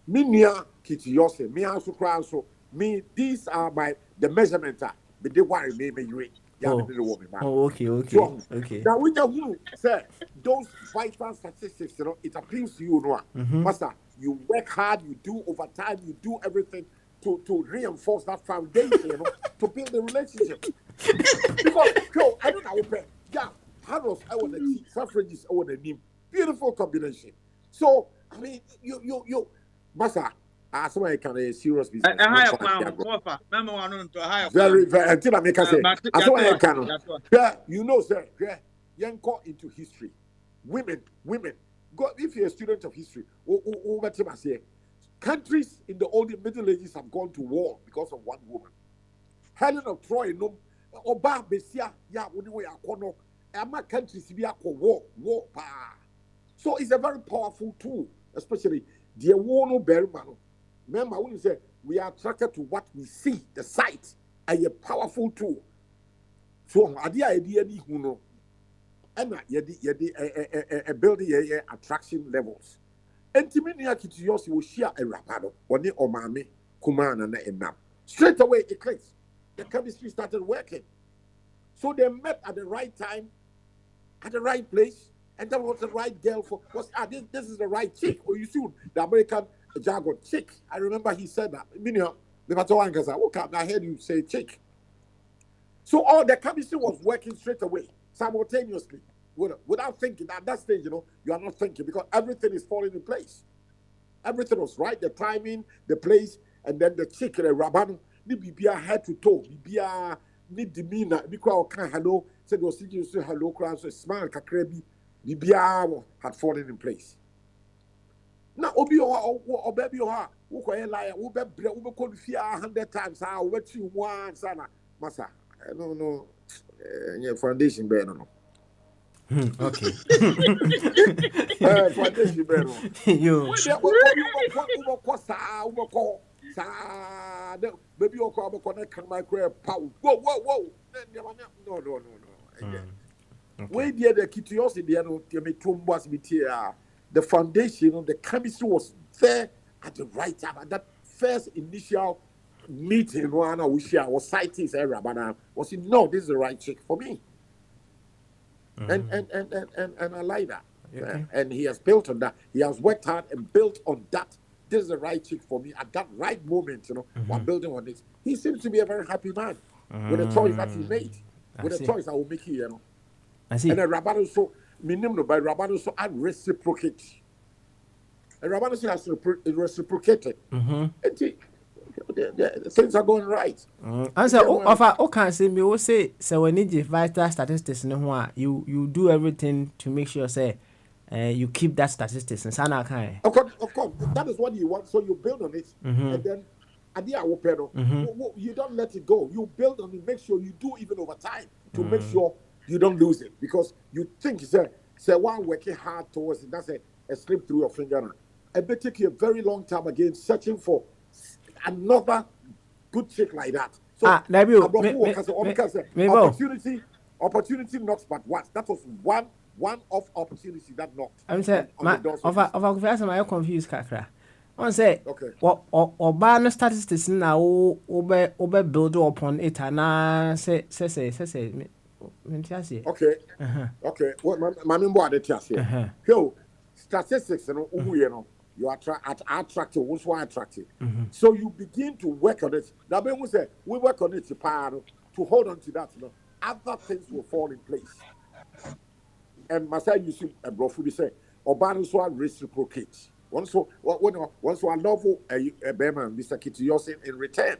Me near Kitty Yose, me also cry so. Me, these are the measurements. But they worry me, you. Okay. So, now, when you say those vital statistics, you know, it appeals to you, no? Master, you work hard, you do overtime, you do everything to reinforce that foundation, you know, to build the relationship. Because, I don't know, yeah, Harrods, I want the suffrages, I want the name. Beautiful combination. So, I mean, you, Master. Somebody can a serious business. Very, until I make a say. I can. Yeah, you know, sir. Yeah, young go into history. Women. Go if you're a student of history. Over time, I say, countries in the old Middle Ages have gone to war because of one woman. Helen of Troy, no, Oba Bessia, yeah, we are corner. Ama countries be war. So it's a very powerful tool, especially the war no Berman. Remember when you say we are attracted to what we see, the sight, and a powerful tool. So idea ni huno, and a building attraction levels. Intimate akitiyosi will share a rapado, or ne omame, kumana na enam. Straight away it clicks. The chemistry started working. So they met at the right time, at the right place, and that was the right girl for this is the right chick. Or you see the American jargon, chick. I remember he said that. I heard you say chick. So all the chemistry was working straight away, simultaneously, without thinking. At that stage, you know, you are not thinking because everything is falling in place. Everything was right, the timing, the place, and then the chick, the rabano, ni bibia head to toe, bibia ni demeanor, because I hello, said was thinking to hello, crowd, so smile, kakrebi, bibia had fallen in place. Now, Obi or baby or who can lie, who be called fear 100 times. I wet you once, Massa. I don't know. Your foundation better. Okay. Foundation better. You. Baby, you come connect my career. Whoa. No. Where the curiosity, you may tumbas be here. The foundation, the chemistry was there at the right time. At that first initial meeting, was citing area, but was no, this is the right chick for me. And I like that. Okay. And he has built on that. He has worked hard and built on that. This is the right chick for me at that right moment, while building on it. He seems to be a very happy man with the choice that he made. With the choice I will make here, I see. And a Rabano so minimum by Rabano so I reciprocate. And Rabano so has reciprocated. And the things are going right. And so, can't say me. Will say so when you vital statistics in one, you do everything to make sure say, you keep that statistics and sana kind. Of course, that is what you want. So you build on it, and then you don't let it go. You build on it. Make sure you do even over time to make sure you don't lose it, because you think say one working hard towards it. That's a slip through your finger. It may take you a very long time again searching for another good chick like that. So opportunity knocks but once. That was one of opportunity that knocked. I'm saying, I'm confused, Kakra. On say, or ban statistics now, over build upon it, and say. Okay. Okay. What my member the test here. Yo, statistics, you are attractive, also attractive. So you begin to work on it. That means we work on it to hold on to that. Other things will fall in place. And Masai you see a brofu say, Obano so reciprocate. Once I love a bearman, Mr. Kitty Yosin in return.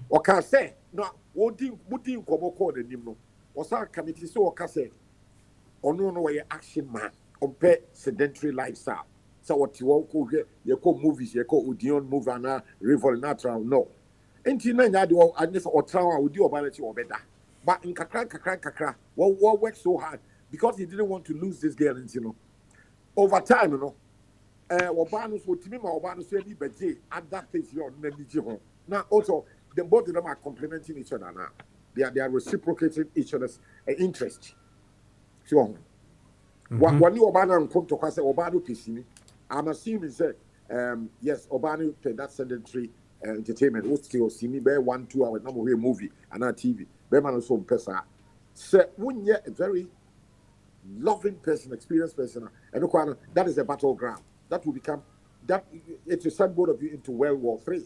Or can say, no, what do you call the name? Or some committee so can say, or no way action man, compare sedentary lifestyle. So what you want you call movies, you call Udion movie and rival natural, no. And you know, I just or trauma with you about it or better. But in kakra, what worked so hard because he didn't want to lose this girl, over time, Obanus would me, my Obanus say, but at that phase, you're now also the both of them are complementing each other now. They are reciprocating each other's interest. So, what you Obana and come to say Obanu Pisini, I'm assuming that yes, Obanu pay that sedentary entertainment. Who still see me bear 1-2 hour number movie and not TV. Bear also pesa. So when you're a very loving person, experienced person, and that is a battleground. That will become that it will send both of you into World War III.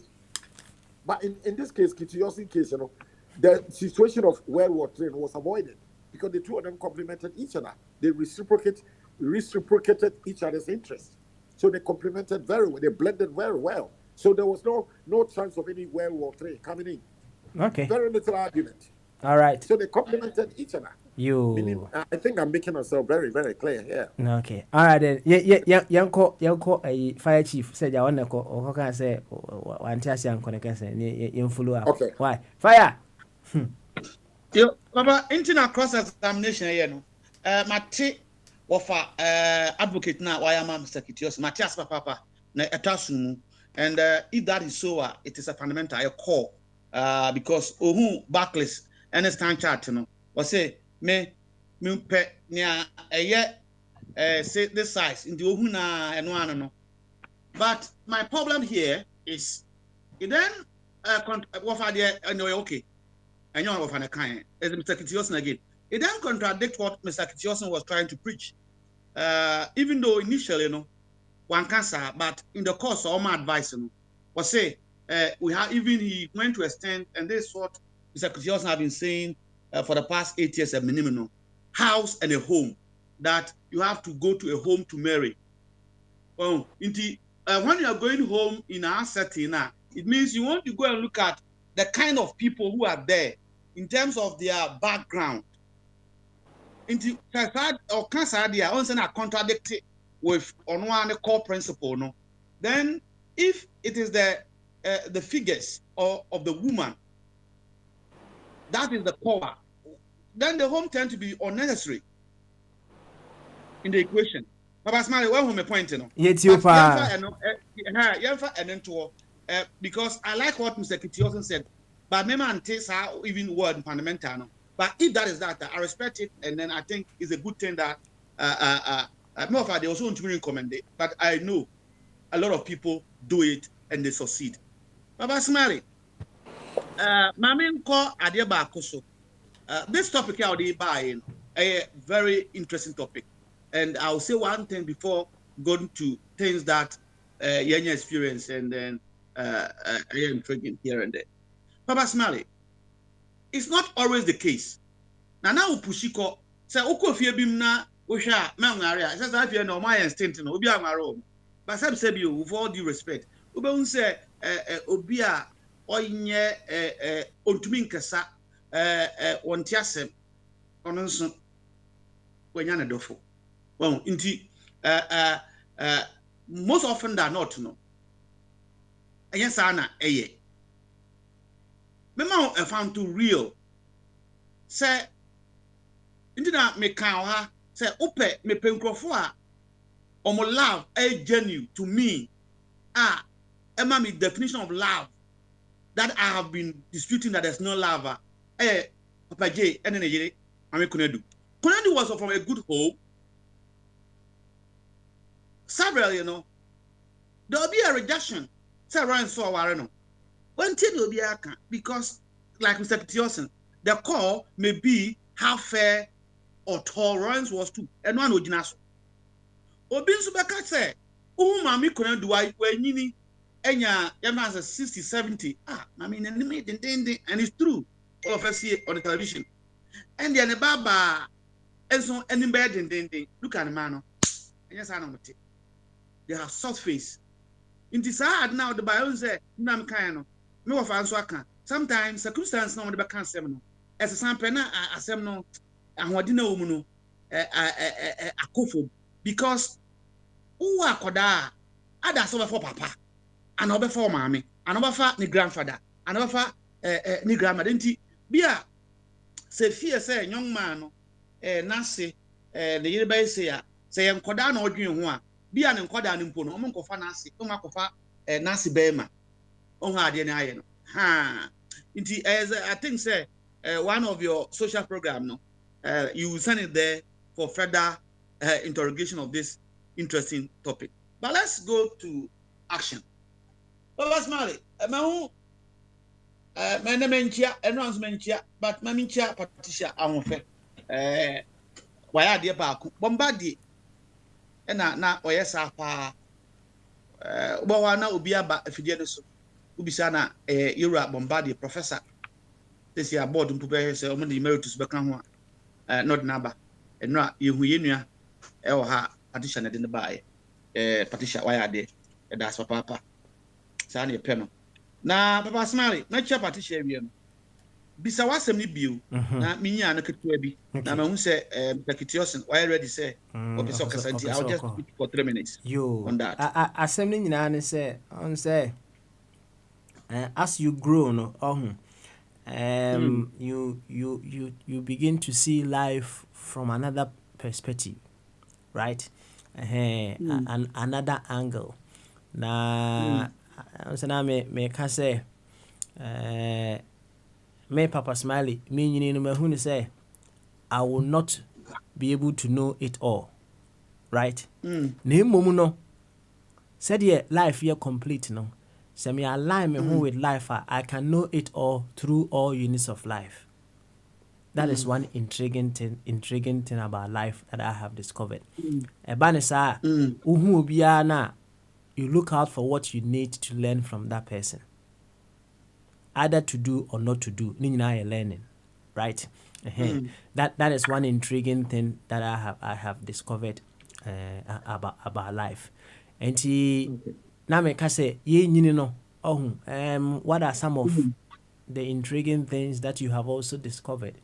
But in this case, Kitiosi case, the situation of World War III was avoided because the two of them complemented each other. They reciprocated each other's interests. So they complemented very well. They blended very well. So there was no chance of any World War III coming in. Okay. Very little argument. All right. So they complemented each other. Meaning, I think I'm making myself very, very clear here. Okay. All right then. Yanko a fire chief said I want to or can say one chance yanko can say in follow up. Okay. Why? Fire. Yo, Baba, internal cross examination here no. Mate offer advocate now why am Mr. Kitios Matias papa na etasumu, and if that is so it is a fundamental a call because ohun backless and stand chart no or say me pe nia say this size in the ohun na eno no. But my problem here is it then offer there okay. And you're of an kind as Mr. Kitioson again. It then contradicts what Mr. Kitioson was trying to preach. Even though initially, one cancer, but in the course of my advice, was say we have even he went to extend, and this is what Mr. Kitioson have been saying for the past 8 years at minimum, house and a home, that you have to go to a home to marry. Well, when you are going home in our setting now, it means you want to go and look at the kind of people who are there in terms of their background. Into or cancer, they are also contradicted with on one core principle. No, then if it is the figures of the woman, that is the power, then the home tend to be unnecessary in the equation. But Smiley, where my point, because I like what Mr. Kitioson said, but maybe takes even word fundamental. But if that is that, I respect it, and then I think it's a good thing that more of they also want to recommend it. But I know a lot of people do it and they succeed. Baba Smiley, my main call Adiaba Koso. This topic here they buy in. a very interesting topic. And I'll say one thing before going to things that Yenya experience and then I am drinking here and there. Papa Smiley, it's not always the case. Now pushiko say uko fie bim na wohwa ma ngare a say say fie na o my instinct no obi amaro. But say bi with all due respect, obi un say obi a onye ontumi nkasa wonte asem ono nso wanya na dofo. Well, inti most often than not no. Yes ana eye. Mema found to real say inti na me kan ha say ope me penkrofo a omo love a genuine to me ema me definition of love that I have been disputing that there's no love Papa J ene yere ame Kunadu was from a good home. Several, you know, there'll be a rejection. Say Ryan so aware no. When thing will be aka because like Mr. Peterson, the call may be how fair or tall Ryan was too. And one would so. Obi nso beka say, mami Kunadu why when yini enya yama 60 70 mami nene and it's true. All of us see it on the television. And the baba and so any bed look at the man. Yes, I know. They have soft face. In this hard now, the Bible says, "Nam kayano." Me wa fanso aka. Sometimes circumstances na mo de be kan sem no. Ese sampe na asem no ahodi na omu no akofo because who akoda ada so be for papa and obe for mama and obe for ni grandfather and obe for ni grandmother nti bia se fie say young man no na se the yire be say ya say enkoda na odwen ho a bia ne nkwada ne mpo no omo nkofa na ase o makofa na ase bema o ha ade na aye no nti I think say one of your social program no you will send it there for further interrogation of this interesting topic. But let's go to action. Baba Smiley ma na menchia enrans menchia but ma menchia Patricia ahonfe waya de ba ku bombardie na oyesa pa ubawa na obi aba afidie no so ubisa na Yura bombardie professor this year board mpube say omo the emeritus beka ho not naba enra yehu yenua o ha Patricia na de ne baaye Patricia waya de that's papa sa na pe no na Papa Smiley na chia Patricia wie no bisa wasem ni bio na minya na ketua bi na ma hu se Mr. Kitiosin why ready say opesa okasanti I'll just speak for 3 minutes on that asem ni nyina ne say on say as you grow no you begin to see life from another perspective, right? Another angle na so na me ka say me Papa Smiley me nyini no mahu ni say I will not be able to know it all, right? Na mmom no said life here complete no so me align me home with life I can know it all through all units of life. That is one intriguing thing about life that I have discovered. Ebanesa uhu obiara na you look out for what you need to learn from that person, either to do or not to do. Ni nyina you're learning, right? That is one intriguing thing that I have discovered about life. And na me ka say ye nyini no what are some of the intriguing things that you have also discovered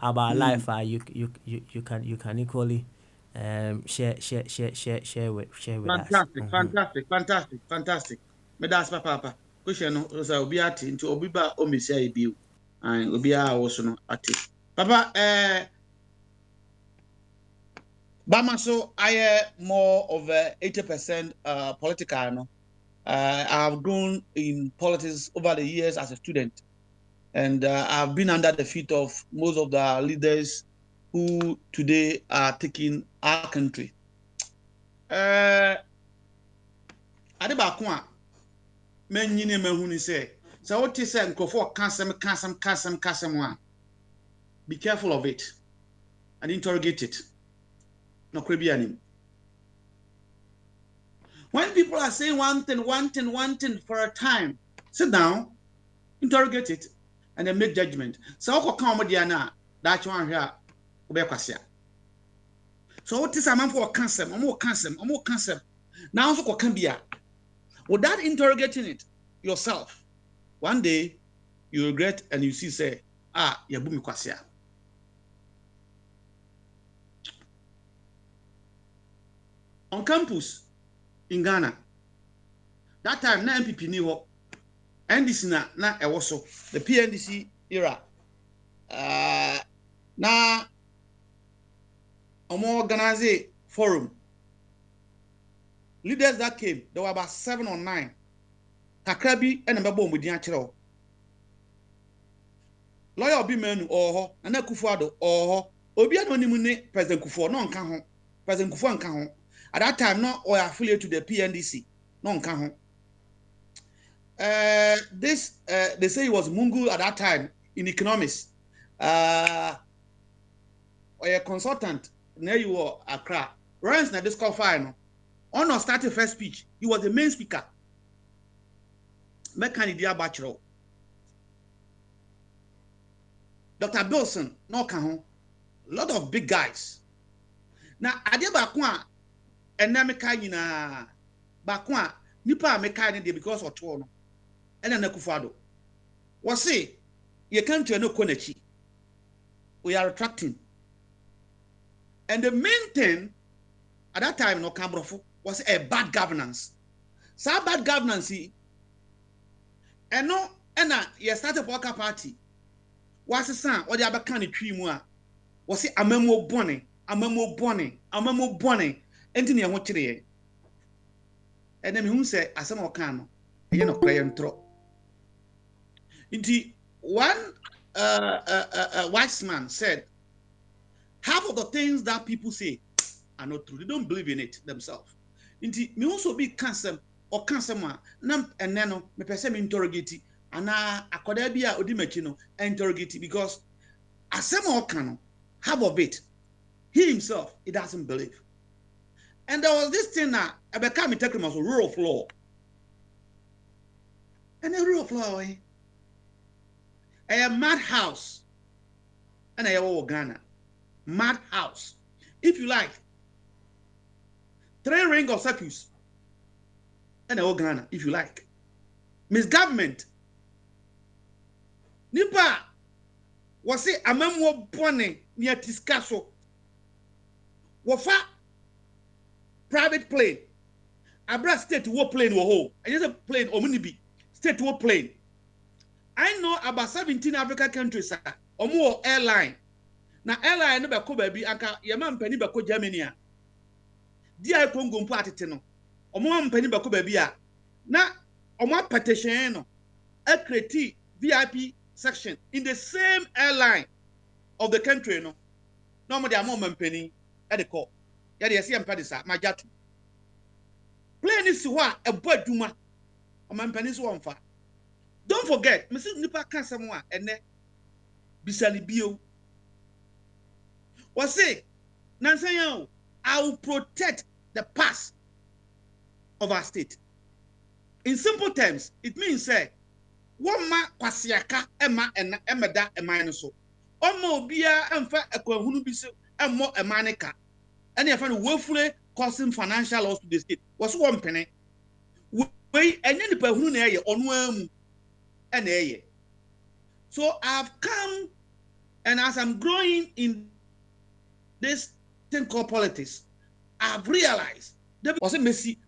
about life you can equally share with fantastic me das papa question no so obi ati nti obi ba o mesia e biu and obi a wo so no ati papa Bama, so I more of 80% political. No, I have grown in politics over the years as a student, and I've been under the feet of most of the leaders who today are taking our country. Adebakwa, men yini mehuni say, so what you say, go for kasem. Be careful of it. and interrogate it. No Caribbean. When people are saying one thing for a time, sit down, interrogate it, and then make judgment. So what come Diana? That one here, Obekwasia. So what is a man for cancer? I'm more cancer. Now so can be. Without interrogating it yourself, one day you regret and you see say, ya bumi kwasia. On campus in Ghana, that time na MPP ni ho, NDC na ewo so, the PNDC era. Na omo organize forum. Leaders that came, there were about 7 or 9. Kakrabi and Mbabo Mudian Chiro. Lawyer Obi Menu or Nana Kufuado or Obi Anonymune President Kufuor, non Kahon, President Kufuor and Kahon. At that time, not or affiliate to the PNDC, non Kahon. They say he was Mungu at that time in economics. Or a consultant, near you were Accra. Rance na disqualify no. On our starting first speech, he was the main speaker. Mekanidia Bachelor. Dr. Bilson, no Kahon. A lot of big guys. Now, Adia Bakwa, and Nameka yina Bakwa, Nipa Mekani because of Tono. And then Nakufado. Was say, you can't no Konechi. We are attracting. And the main thing at that time, no Cambrofu, was a bad governance. So bad governance, and no, and you started a worker party. Was a son, or the other kind of tree more. Was it a memo bonnet, and then you want to. And then who said, as some can, you know, play and throw. Indeed, one wise man said, half of the things that people say are not true. They don't believe in it themselves. Indeed, me also be cancer or cancer man. Nam and nano me person interrogate and akodabia odimachino interrogate because asema okano half of it he himself he doesn't believe. And there was this thing that I became a technical rule of law. And a rule of law, a madhouse, and a Ghana madhouse. If you like, 3 ring of circles, and a Ghana, if you like. Misgovernment. Nipa was say a memo bonne near Tiscaso. Wafa private plane. Abra state war plane wo and just a plane omnibi state war plane. I know about 17 African countries or more airline. Now airline no be ko baby anka yema mpani be ko Germany a. Dia Congo mpo atete no. Omo mpani be ko baby a. Na omo petition no a create VIP section in the same airline of the country no. No mo dia mo mpani e de call. Ya de see mpadi sa majatu. Plane is wa e bo aduma. Omo mpani so wonfa. Don't forget, Mrs. Nipa Kansamwa ene bisali bio. Was say, Nansayan, I will protect the past of our state. In simple terms, it means say, one ma kwasiaka ema and emeda eminoso. Omo bia emfa ekwahunu biso emo emanika. And if you willfully causing financial loss to the state, was one penny. We and any person here on and a. So I've come, and as I'm growing in this thing called politics, I've realized there was a messy.